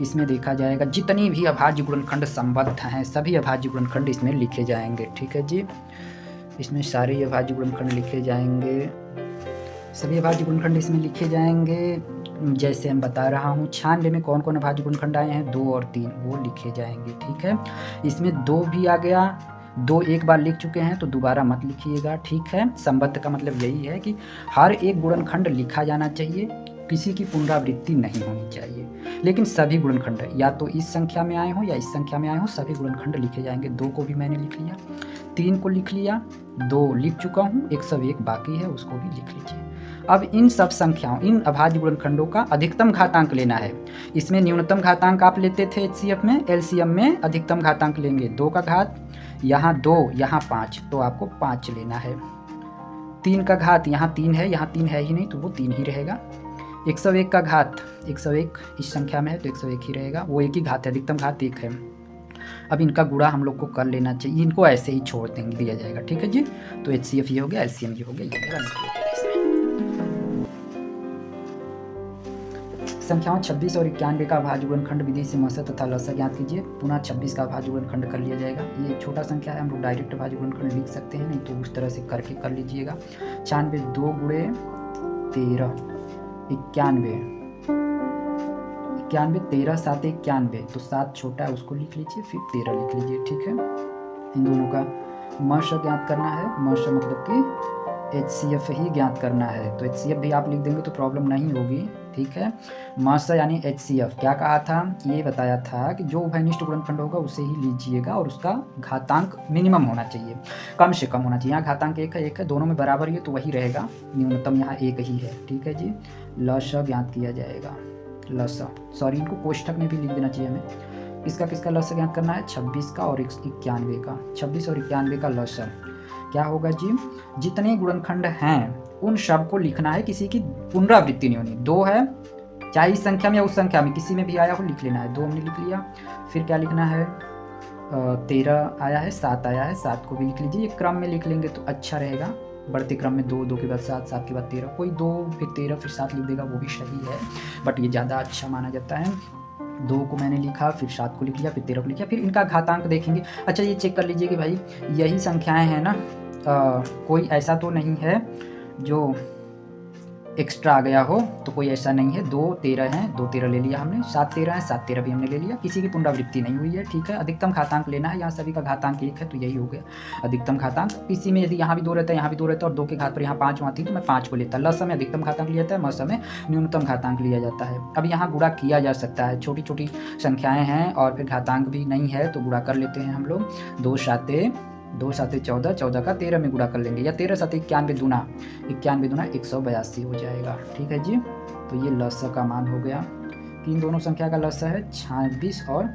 इसमें देखा जाएगा जितनी भी अभाज्य गुणनखंड संबद्ध हैं सभी अभाज्य गुणनखंड इसमें लिखे जाएंगे, ठीक है जी। इसमें सारे अभाज्य गुणनखंड लिखे जाएंगे, सभी अभाज्य गुणनखंड इसमें लिखे जाएंगे। जैसे हम बता रहा हूँ 96 में कौन कौन अभाज्य गुणनखंड आए हैं, 2 और 3, वो लिखे जाएंगे, ठीक है। इसमें 2 भी आ गया, 2 एक बार लिख चुके हैं तो दोबारा मत लिखिएगा, ठीक है। संबद्ध का मतलब यही है कि हर एक गुणनखंड लिखा जाना चाहिए, किसी की पुनरावृत्ति नहीं होनी चाहिए। लेकिन सभी गुणनखंड या तो इस संख्या में आए हों या इस संख्या में आए हों, सभी गुणनखंड लिखे जाएंगे। 2 को भी मैंने लिख लिया, 3 को लिख लिया, 2 लिख चुका हूँ, 101 बाकी है, उसको भी लिख लीजिए। अब इन सब संख्याओं, इन अभाज्य गुणनखंडों का अधिकतम घातांक लेना है। इसमें न्यूनतम घातांक आप लेते थे HCF में, LCM में अधिकतम घातांक लेंगे। 2 का घात, यहाँ 2, यहाँ 5, तो आपको 5 लेना है। 3 का घात, यहाँ 3 है, यहाँ 3 है ही नहीं, तो वो 3 ही रहेगा। 101 का घात, 101 इस संख्या में है तो 101 ही रहेगा, वो एक ही घात है, अधिकतम घात 1 है। अब इनका गुणा हम लोग को कर लेना चाहिए, इनको ऐसे ही छोड़ देंगे, दिया जाएगा, ठीक है जी। तो HCF ये हो गया, LCM ये हो गया, ये संख्याओं 26 और 91 का अभाज्य गुणनखंड विधि से मौसा तथा लसा ज्ञात कीजिए। पुनः 26 का अभाज्य गुणनखंड कर लिया जाएगा। ये छोटा संख्या है, हम लोग डायरेक्ट अभाज्य गुणनखंड लिख सकते हैं, नहीं तो उस तरह से करके कर लीजिएगा। 96 2 गुणे 13, 91, 13 7 91, तो 7 छोटा है उसको लिख लीजिए, फिर 13 लिख लीजिए, ठीक है। इन दोनों का मश ज्ञात करना है, मश मतलब कि HCF ही ज्ञात करना है, तो HCF भी आप लिख देंगे तो प्रॉब्लम नहीं होगी, ठीक है। मश यानी HCF क्या कहा था, ये बताया था कि जो उभयनिष्ठ गुणनखंड होगा उसे ही लीजिएगा और उसका घातांक मिनिमम होना चाहिए, कम से कम होना चाहिए। यहाँ घातांक 1 है, दोनों में बराबर ही है तो वही रहेगा, न्यूनतम यहाँ 1 ही है, ठीक है जी। लस ज्ञात किया जाएगा, लसा, सॉरी इनको कोष्ठक में भी लिख देना चाहिए हमें। किसका किसका लसा ज्ञात करना है? 26 का और 91 का। 26 और 91 का लसा क्या होगा जी? जितने गुणनखंड हैं उन सब को लिखना है, किसी की पुनरावृत्ति नहीं होनी। 2 है, चाहे इस संख्या में या उस संख्या में किसी में भी आया हो लिख लेना है। 2 हमने लिख लिया। फिर क्या लिखना है? 13 आया है, 7 आया है, 7 को भी लिख लीजिए। ये क्रम में लिख लेंगे तो अच्छा रहेगा, बढ़ते क्रम में 2, 2 के बाद 7, 7 के बाद 13। कोई 2 फिर 13 फिर 7 लिख देगा वो भी सही है, बट ये ज़्यादा अच्छा माना जाता है। 2 को मैंने लिखा, फिर 7 को लिख लिया, फिर 13 को लिखा। फिर इनका घातांक देखेंगे। अच्छा ये चेक कर लीजिए कि भाई यही संख्याएं हैं ना, कोई ऐसा तो नहीं है जो एक्स्ट्रा आ गया हो, तो कोई ऐसा नहीं है। 2 13 हैं, 2 13 ले लिया हमने। 7 13 है, 7 13 भी हमने ले लिया। किसी की पुनरावृत्ति नहीं हुई है, ठीक है। अधिकतम घातांक लेना है, यहाँ सभी का घातांक 1 है तो यही हो गया अधिकतम घातांक। किसी में यदि यहाँ भी 2 रहता है, यहाँ भी 2 रहता है और 2 के घात पर यहाँ 5 आती तो मैं 5 को लेता। लस में अधिकतम घातांक लिया जाता है, मस में न्यूनतम घातांक लिया जाता है। अब यहाँ गुणा किया जा सकता है, छोटी छोटी संख्याएँ हैं और फिर घातांक भी नहीं है तो गुणा कर लेते हैं हम लोग। 2 साते 14, 14 का 13 में गुणा कर लेंगे, या 13 7 91 दूना 182 हो जाएगा, ठीक है जी। तो ये लस का मान हो गया कि इन दोनों संख्या का लस है 26 और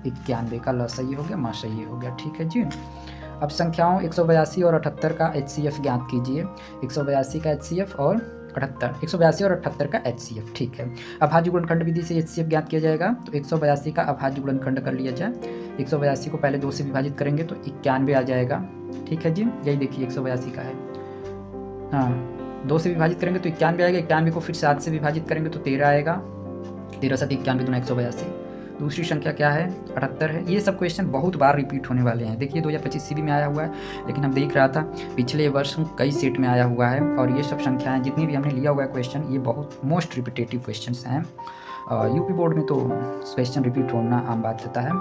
91 का लस ये हो गया, माशा ये हो गया, ठीक है जी। अब संख्याओं 182 और 78 का HCF ज्ञात कीजिए। 182 का HCF और 182 और 78 का HCF, ठीक है। अभाज्य गुणनखंड विधि से HCF ज्ञात किया जाएगा, तो 182 का अभाज्य गुणनखंड कर लिया जाए। 182 को पहले 2 से विभाजित करेंगे तो 91 आ जाएगा, ठीक है जी। यही देखिए 182 का है, हाँ 2 से विभाजित करेंगे तो 91 आएगा। 91 को फिर 7 से विभाजित करेंगे तो 13 आएगा। 13 7 91 दूना 182। दूसरी संख्या क्या है? 78 है। ये सब क्वेश्चन बहुत बार रिपीट होने वाले हैं। देखिए 2025 CB में आया हुआ है, लेकिन हम देख रहा था पिछले वर्ष कई सेट में आया हुआ है, और ये सब संख्याएं जितनी भी हमने लिया हुआ है क्वेश्चन, ये बहुत मोस्ट रिपीटेटिव क्वेश्चन हैं। यूपी बोर्ड में तो क्वेश्चन रिपीट होना आम बात होता है।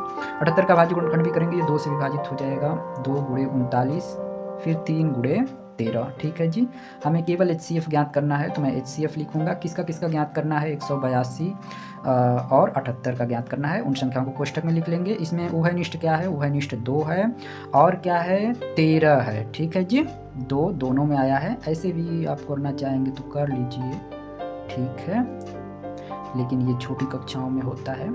78 का भाज्य गुणनखंड भी करेंगे, ये 2 से विभाजित हो जाएगा। 2 गुणे 39, फिर 3 गुणे 13, ठीक है जी। हमें केवल HCF ज्ञात करना है, तो मैं HCF लिखूंगा। किसका किसका ज्ञात करना है? 182 और 78 का ज्ञात करना है। उन संख्याओं को कोष्ठक में लिख लेंगे। इसमें उभयनिष्ठ क्या है? उभयनिष्ठ 2 है, और क्या है? 13 है, ठीक है जी। 2 दोनों में आया है। ऐसे भी आप करना चाहेंगे तो कर लीजिए, ठीक है, लेकिन ये छोटी कक्षाओं में होता है,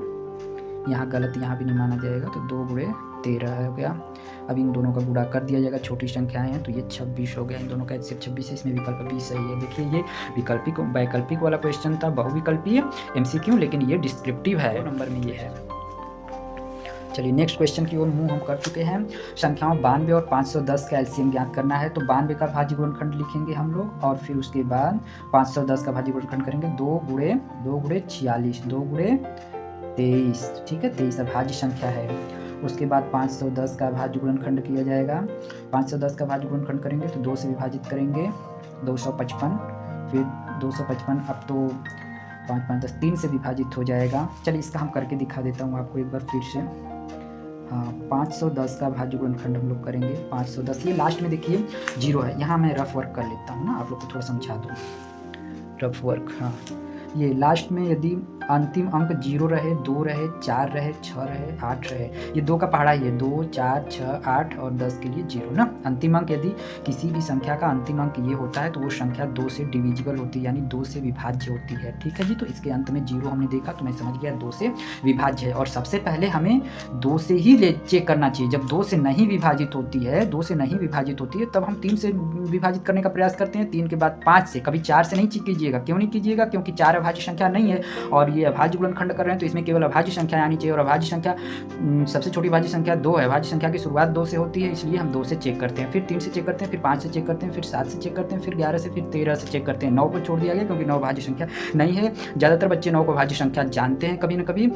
यहाँ गलत यहाँ भी नहीं माना जाएगा। तो 2 गुणे 13 हो गया। अब इन दोनों का गुणा कर दिया जाएगा, छोटी संख्याएं हैं तो ये 26 हो गया। इन दोनों का HCF 26 है, इसमें विकल्प भी सही है। देखिए ये विकल्पिक वैकल्पिक वाला क्वेश्चन था, बहुविकल्पीय MCQ, लेकिन ये डिस्क्रिप्टिव है, नंबर में ये है। चलिए नेक्स्ट क्वेश्चन की ओर मुँह हम कर चुके हैं। संख्याओं 92 और 510 का LCM ज्ञात करना है, तो 92 का भाज्य गुणनखंड लिखेंगे हम लोग, और फिर उसके बाद 510 का भाज्य गुणनखंड करेंगे। 2 गुणे 46, 2 गुणे 23, ठीक है, 23 अभाज्य संख्या है। उसके बाद 510 का भाज्य गुणनखंड किया जाएगा। 510 का भाज्य गुणनखंड करेंगे तो 2 से विभाजित करेंगे, 255, फिर 255, अब तो 5 5 10 3 से विभाजित हो जाएगा। चलिए इसका हम करके दिखा देता हूँ आपको एक बार फिर से। हाँ 510 का भाज्य गुणनखंड हम लोग करेंगे। 510, ये लास्ट में देखिए 0 है, यहाँ मैं रफ वर्क कर लेता हूँ ना, आप लोग को थोड़ा समझा दूँ रफ वर्क। हाँ ये लास्ट में यदि अंतिम अंक 0 रहे, 2 रहे, 4 रहे, 6 रहे, 8 रहे, ये 2 का पहाड़ा ही है, 2 4 6 8 और 10 के लिए 0 ना। अंतिम अंक यदि किसी भी संख्या का अंतिम अंक ये होता है तो वो संख्या 2 से डिविजिबल होती है, यानी 2 से विभाज्य होती है, ठीक है जी। तो इसके अंत में 0 हमने देखा तो मैं समझ गया 2 से विभाज्य है। और सबसे पहले हमें 2 से ही चेक करना चाहिए। जब 2 से नहीं विभाजित होती है, 2 से नहीं विभाजित होती है, तब हम 3 से विभाजित करने का प्रयास करते हैं। 3 के बाद 5 से, कभी 4 से नहीं कीजिएगा। क्यों नहीं कीजिएगा? क्योंकि 4 अभाज्य संख्या नहीं है, और ये अभाज्य गुणनखंड कर रहे हैं तो इसमें केवल अभाज्य संख्या आनी चाहिए। और अभाज्य संख्या सबसे छोटी भाज्य संख्या 2 है। भाज्य संख्या की शुरुआत 2 से होती है, इसलिए हम 2 से चेक करते हैं, फिर 3 से चेक करते हैं, फिर 5 से चेक करते हैं, फिर 7 से चेक करते हैं, फिर 11 से, फिर 13 से चेक करते हैं। 9 को छोड़ दिया गया क्योंकि 9 भाज्य संख्या नहीं है। ज़्यादातर बच्चे 9 को भाज्य संख्या जानते हैं कभी ना कभी,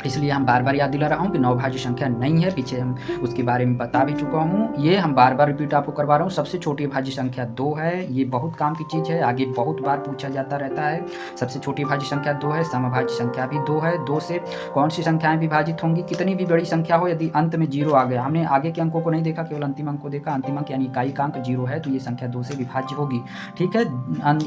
इसलिए हम बार बार याद दिला रहा हूँ कि 9 भाज्य संख्या नहीं है। पीछे हम उसके बारे में बता भी चुका हूँ, ये हम बार बार रिपीट आपको करवा रहा हूँ। सबसे छोटी भाज्य संख्या 2 है, ये बहुत काम की चीज़ है, आगे बहुत बार पूछा जाता रहता है। सबसे छोटी भाज्य संख्या 2 है, समभाज्य संख्या भी 2 है। 2 से कौन सी संख्याएं विभाजित होंगी? कितनी भी बड़ी संख्या हो, यदि अंत में 0 आ गया, हमने आगे के अंकों को नहीं देखा, केवल अंतिम अंक को देखा। अंतिम अंक यानी इकाई का अंक 0 है तो ये संख्या 2 से विभाज्य होगी, ठीक है।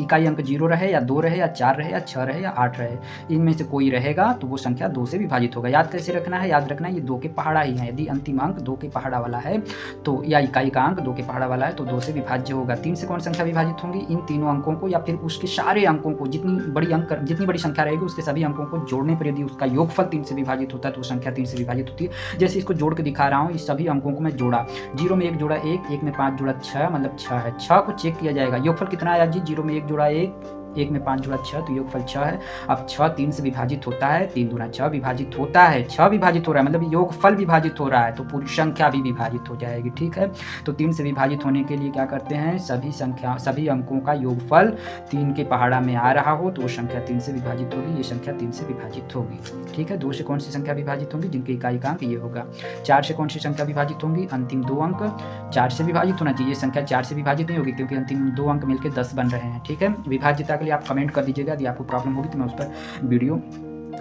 इकाई अंक 0 रहे या 2 रहे या 4 रहे या 6 रहे या 8 रहे, इनमें से कोई रहेगा तो वो संख्या 2 से विभाजित विभाजित होगा। याद कैसे रखना है, याद रखना है ये 2 के पहाड़ा ही है। यदि अंतिम अंक 2 के पहाड़ा वाला है तो, या इकाई का अंक 2 के पहाड़ा वाला है तो 2 से विभाज्य होगा। 3 से कौन संख्या विभाजित होंगी, इन तीनों अंकों को या फिर उसके सारे अंकों को, जितनी बड़ी संख्या रहेगी उसके सभी अंकों को जोड़ने पर यदि उसका योगफल 3 से विभाजित होता है तो वो संख्या 3 से विभाजित होती है। जैसे इसको जोड़ के दिखा रहा हूँ, इस सभी अंकों को मैं जोड़ा, 0 में 1 जोड़ा 1, 1 में 5 जोड़ा 6, मतलब 6 है। 6 को चेक किया जाएगा, योगफल कितना आया जी, 0 में 1 जोड़ा 1, 1 में 5 जोड़ा 6, तो योगफल 6 है। अब 6 3 से विभाजित होता है, 3 दूना 6 विभाजित होता है, 6 विभाजित हो रहा है मतलब योगफल विभाजित हो रहा है तो पूरी संख्या भी विभाजित हो जाएगी, ठीक है। तो 3 से विभाजित होने के लिए क्या करते हैं, सभी अंकों का योगफल 3 के पहाड़ा में आ रहा हो तो वो संख्या 3 से विभाजित होगी, ये संख्या 3 से विभाजित होगी, ठीक है। 2 से कौन सी संख्या विभाजित होंगी, जिनके इकाई का अंक ये होगा। 4 से कौन सी संख्या विभाजित होंगी, अंतिम 2 अंक 4 से विभाजित होना चाहिए, संख्या 4 से विभाजित नहीं होगी क्योंकि अंतिम 2 अंक मिलकर 10 बन रहे हैं, ठीक है। विभाज्यता के लिए आप कमेंट कर दीजिएगा, यदि आपको प्रॉब्लम होगी तो मैं उस पर वीडियो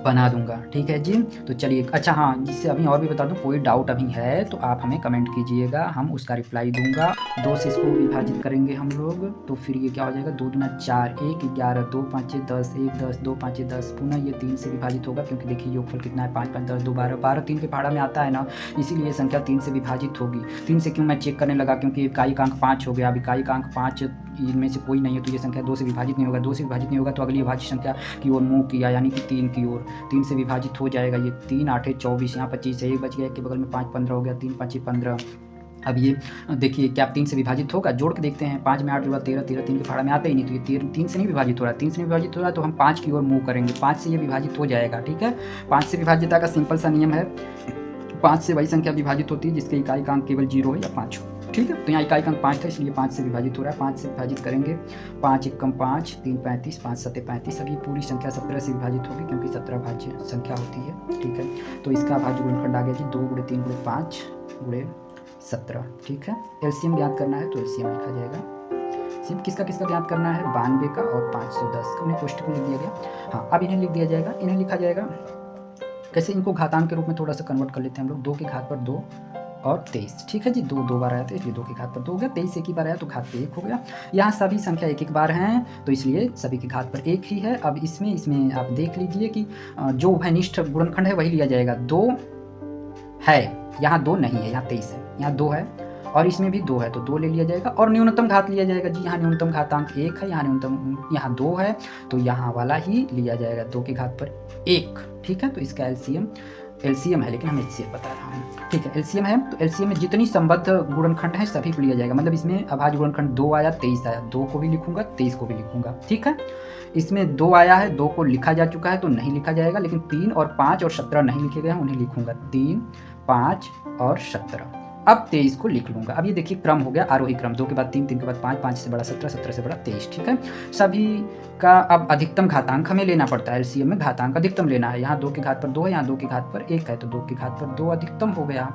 बना दूंगा, ठीक है जी। तो चलिए, अच्छा हाँ, जिससे अभी और भी बता दूं, कोई डाउट अभी है तो आप हमें कमेंट कीजिएगा, हम उसका रिप्लाई दूंगा। 2 से इसको विभाजित करेंगे हम लोग तो फिर ये क्या हो जाएगा, 2 दूना 4, 1 11, 2 5 10, 1 10, 2 5 10, पुनः ये 3 से विभाजित होगा क्योंकि देखिए योगफल कितना है, 5 5 10 2 12, 12 3 के पहाड़ा में आता है ना, इसीलिए संख्या 3 से विभाजित होगी। 3 से क्यों मैं चेक करने लगा, क्योंकि इकाई का अंक 5 हो गया। अब इकाई का अंक 5 इनमें से कोई नहीं है तो ये संख्या 2 से विभाजित नहीं होगा। 2 से विभाजित नहीं होगा तो अगली अभाज्य संख्या की ओर मुँह किया, यानी कि 3 की ओर, 3 से विभाजित हो जाएगा। ये 3 8 24, यहाँ 25 है, 1 बच गया, 1 के बगल में 5 15 हो गया, 3 5 15। अब ये देखिए क्या 3 से विभाजित होगा, जोड़ के देखते हैं, 5 में 8 जोड़ा 13, 13 3 के पहाड़ा में आता ही नहीं तो ये 3 से नहीं विभाजित हो रहा है। 3 से नहीं विभाजित हो रहा है तो हम 5 की ओर मूव करेंगे, 5 से ये विभाजित हो जाएगा, ठीक है। 5 से विभाज्यता का सिंपल सा नियम है, 5 से वही संख्या विभाजित होती है जिसके इकाई का अंक केवल 0 है या 5 हो, ठीक है। तो यहाँ इकाई का अंक 5 था इसलिए 5 से विभाजित हो रहा है। 5 से विभाजित करेंगे, 5 1 5, 3 35, 5 7 35, अब ये पूरी संख्या 17 से विभाजित होगी क्योंकि 17 भाज्य संख्या होती है, ठीक है। तो इसका भाज्य गुणनखंड आ गया जी 2 × 3 × 5 × 17, ठीक है। एलसीएम ज्ञात करना है तो एलसीएम लिखा जाएगा। सिर्फ किसका ज्ञात करना है, 92 का और 510 का, उन्हें कोष्ठक में लिख दिया गया। हाँ, अब इन्हें लिख दिया जाएगा, इन्हें लिखा जाएगा कैसे, इनको घातांक के रूप में थोड़ा सा कन्वर्ट कर लेते हैं हम लोग। 2 की घात पर 2 और 23, ठीक है जी। 2 बार आया था इसलिए 2 की घात पर 2 हो गया, 23 एक ही बार आया तो घात पे 1 हो गया। यहाँ सभी संख्या 1 1 बार हैं तो इसलिए सभी की घात पर 1 ही है। अब इसमें आप देख लीजिए कि जो उभयनिष्ठ गुणनखंड है वही लिया जाएगा। 2 है, यहाँ 2 नहीं है, यहाँ 23 है, यहाँ 2 है और इसमें भी 2 है तो 2 ले लिया जाएगा और न्यूनतम घात लिया जाएगा जी। यहाँ न्यूनतम घातांक 1 है, यहाँ 2 है तो यहाँ वाला ही लिया जाएगा, 2 की घात पर 1, ठीक है। तो इसका एलसीएम है, लेकिन हम एचसीएफ बता रहा हूँ, ठीक है। एलसीएम है तो एलसीएम में जितनी संबद्ध गुणनखंड है सभी को लिया जाएगा। मतलब इसमें अभाज्य गुणनखंड 2 आया, 23 आया, 2 को भी लिखूंगा, 23 को भी लिखूंगा, ठीक है। इसमें 2 आया है, 2 को लिखा जा चुका है तो नहीं लिखा जाएगा, लेकिन 3 और 5 और 17 नहीं लिखे गए हैं, उन्हें लिखूंगा, 3 5 और 17। अब 23 को लिख लूँगा। अब ये देखिए क्रम हो गया आरोही क्रम, 2 के बाद 3, 3 के बाद 5, 5 से बड़ा 17, 17 से बड़ा 23, ठीक है। सभी का अब अधिकतम घातांक हमें लेना पड़ता है, एलसीएम में घातांक अधिकतम लेना है। यहाँ 2 की घात पर 2 है, यहाँ 2 की घात पर 1 है तो 2 की घात पर 2 अधिकतम हो गया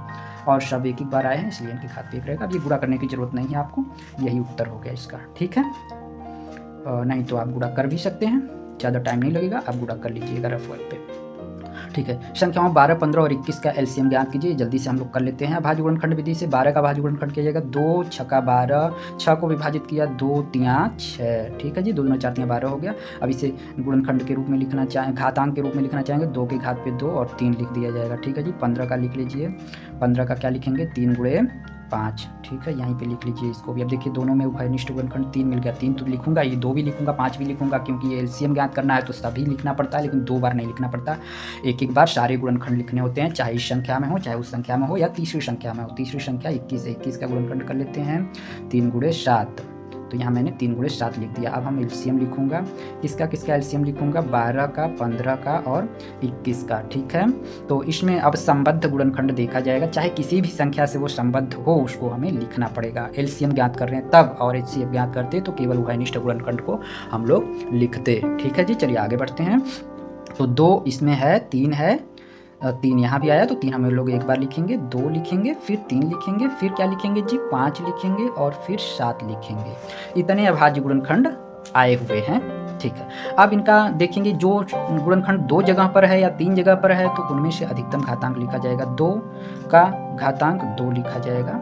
और सब 1 1 बार आए हैं इसलिए इनकी घात पे 1 रहेगा। अब ये गुणा करने की जरूरत नहीं है आपको, यही उत्तर हो गया इसका, ठीक है। नहीं तो आप गुणा कर भी सकते हैं, ज़्यादा टाइम नहीं लगेगा, आप गुणा कर लीजिएगा रफ वर्क पे, ठीक है। संख्याओं 12, 15 और 21 का एलसीएम ज्ञात कीजिए। जल्दी से हम लोग कर लेते हैं अभाज्य गुणनखंड विधि से। 12 का अभाज्य गुणनखंड किया जाएगा, 2 6 12, 6 को विभाजित किया 2 3 6, ठीक है जी। 2 4 3 12 हो गया। अब इसे गुणनखंड के रूप में लिखना चाहें, घातांक के रूप में लिखना चाहेंगे, 2 की घात पे 2 और 3 लिख दिया जाएगा, ठीक है जी। 15 का लिख लीजिए, 15 का क्या लिखेंगे, 3 × 5, ठीक है। यहीं पे लिख लीजिए इसको भी। अब देखिए दोनों में उभयनिष्ठ गुणनखंड 3 मिल गया, 3 तो लिखूंगा, ये 2 भी लिखूंगा, 5 भी लिखूंगा, क्योंकि ये एलसीएम ज्ञात करना है तो सभी लिखना पड़ता है, लेकिन 2 बार नहीं लिखना पड़ता, 1 1 बार सारे गुणनखंड लिखने होते हैं, चाहे इस संख्या में हो चाहे उस संख्या में हो या तीसरी संख्या में हो। तीसरी संख्या 21 है, 21 का गुणनखंड कर लेते हैं, 3 × 7, तो यहाँ मैंने 3 × 7 लिख दिया। अब हम एलसीएम लिखूंगा, किसका एलसीएम लिखूंगा, 12 का, 15 का और 21 का, ठीक है। तो इसमें अब संबद्ध गुणनखंड देखा जाएगा, चाहे किसी भी संख्या से वो संबद्ध हो उसको हमें लिखना पड़ेगा। एलसीएम ज्ञात कर रहे हैं तब, और एचसीएफ ज्ञात करते तो केवल उभयनिष्ठ गुणनखंड को हम लोग लिखते, ठीक है जी। चलिए आगे बढ़ते हैं। तो 2 इसमें है, 3 है, 3 यहाँ भी आया तो 3 हम लोग 1 बार लिखेंगे, 2 लिखेंगे, फिर 3 लिखेंगे, फिर क्या लिखेंगे जी, 5 लिखेंगे और फिर 7 लिखेंगे। इतने अभाज्य गुणनखंड आए हुए हैं, ठीक है। अब इनका देखेंगे, जो गुणनखंड 2 जगह पर है या 3 जगह पर है तो उनमें से अधिकतम घातांक लिखा जाएगा। 2 का घातांक 2 लिखा जाएगा,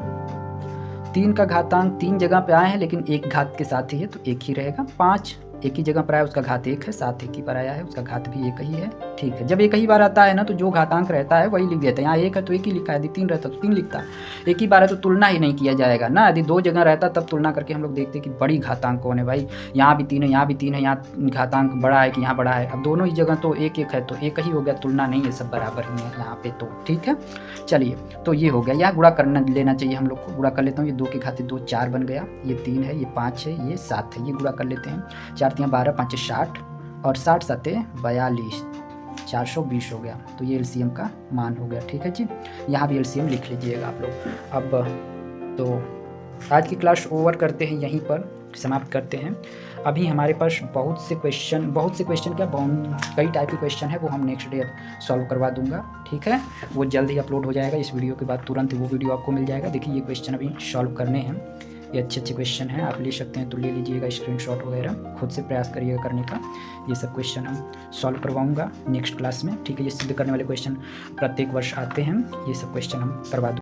3 का घातांक 3 जगह पे आए हैं लेकिन 1 घात के साथ ही है तो 1 ही रहेगा। 5 एक ही जगह पर आया, उसका घात 1 है, 7 एक ही पर आया है, उसका घात भी 1 ही है, ठीक है। जब एक ही बार आता है ना तो जो घातांक रहता है वही लिख देते हैं। यहाँ एक है तो एक ही लिखा है, यदि 3 रहता तो 3 लिखता। एक ही बार है तो तुलना ही नहीं किया जाएगा ना। यदि 2 जगह रहता तब तुलना करके हम लोग देखते कि बड़ी घातांक कौन है भाई। यहाँ भी 3 है, यहाँ भी 3 है, यहाँ घातांक बड़ा है कि यहाँ बड़ा है। अब दोनों ही जगह तो एक एक है तो एक ही हो गया, तुलना नहीं है, सब बराबर ही है यहाँ पे तो। ठीक है, चलिए तो ये हो गया। यहाँ गुणा करना लेना चाहिए हम लोग को। गुणा कर लेता हूँ, ये 2 के घाते 2 4 बन गया, ये 3 है, ये 5 है, ये 7 है। ये गुणा कर लेते हैं, 4 3 12 5 60 और 60 7 42, 420 हो गया। तो ये एलसीएम का मान हो गया। ठीक है जी, यहाँ भी एलसीएम लिख लीजिएगा आप लोग। अब तो आज की क्लास ओवर करते हैं, यहीं पर समाप्त करते हैं। अभी हमारे पास बहुत से क्वेश्चन क्या कई टाइप के क्वेश्चन है, वो हम नेक्स्ट डे सॉल्व करवा दूंगा। ठीक है, वो जल्द ही अपलोड हो जाएगा। इस वीडियो के बाद तुरंत वो वीडियो आपको मिल जाएगा। देखिए ये क्वेश्चन अभी सॉल्व करने हैं, ये अच्छे क्वेश्चन हैं, आप ले सकते हैं तो ले लीजिएगा स्क्रीनशॉट वगैरह, खुद से प्रयास करिएगा करने का। ये सब क्वेश्चन हम सॉल्व करवाऊंगा नेक्स्ट क्लास में। ठीक है, ये सिद्ध करने वाले क्वेश्चन प्रत्येक वर्ष आते हैं, ये सब क्वेश्चन हम करवा दूँ।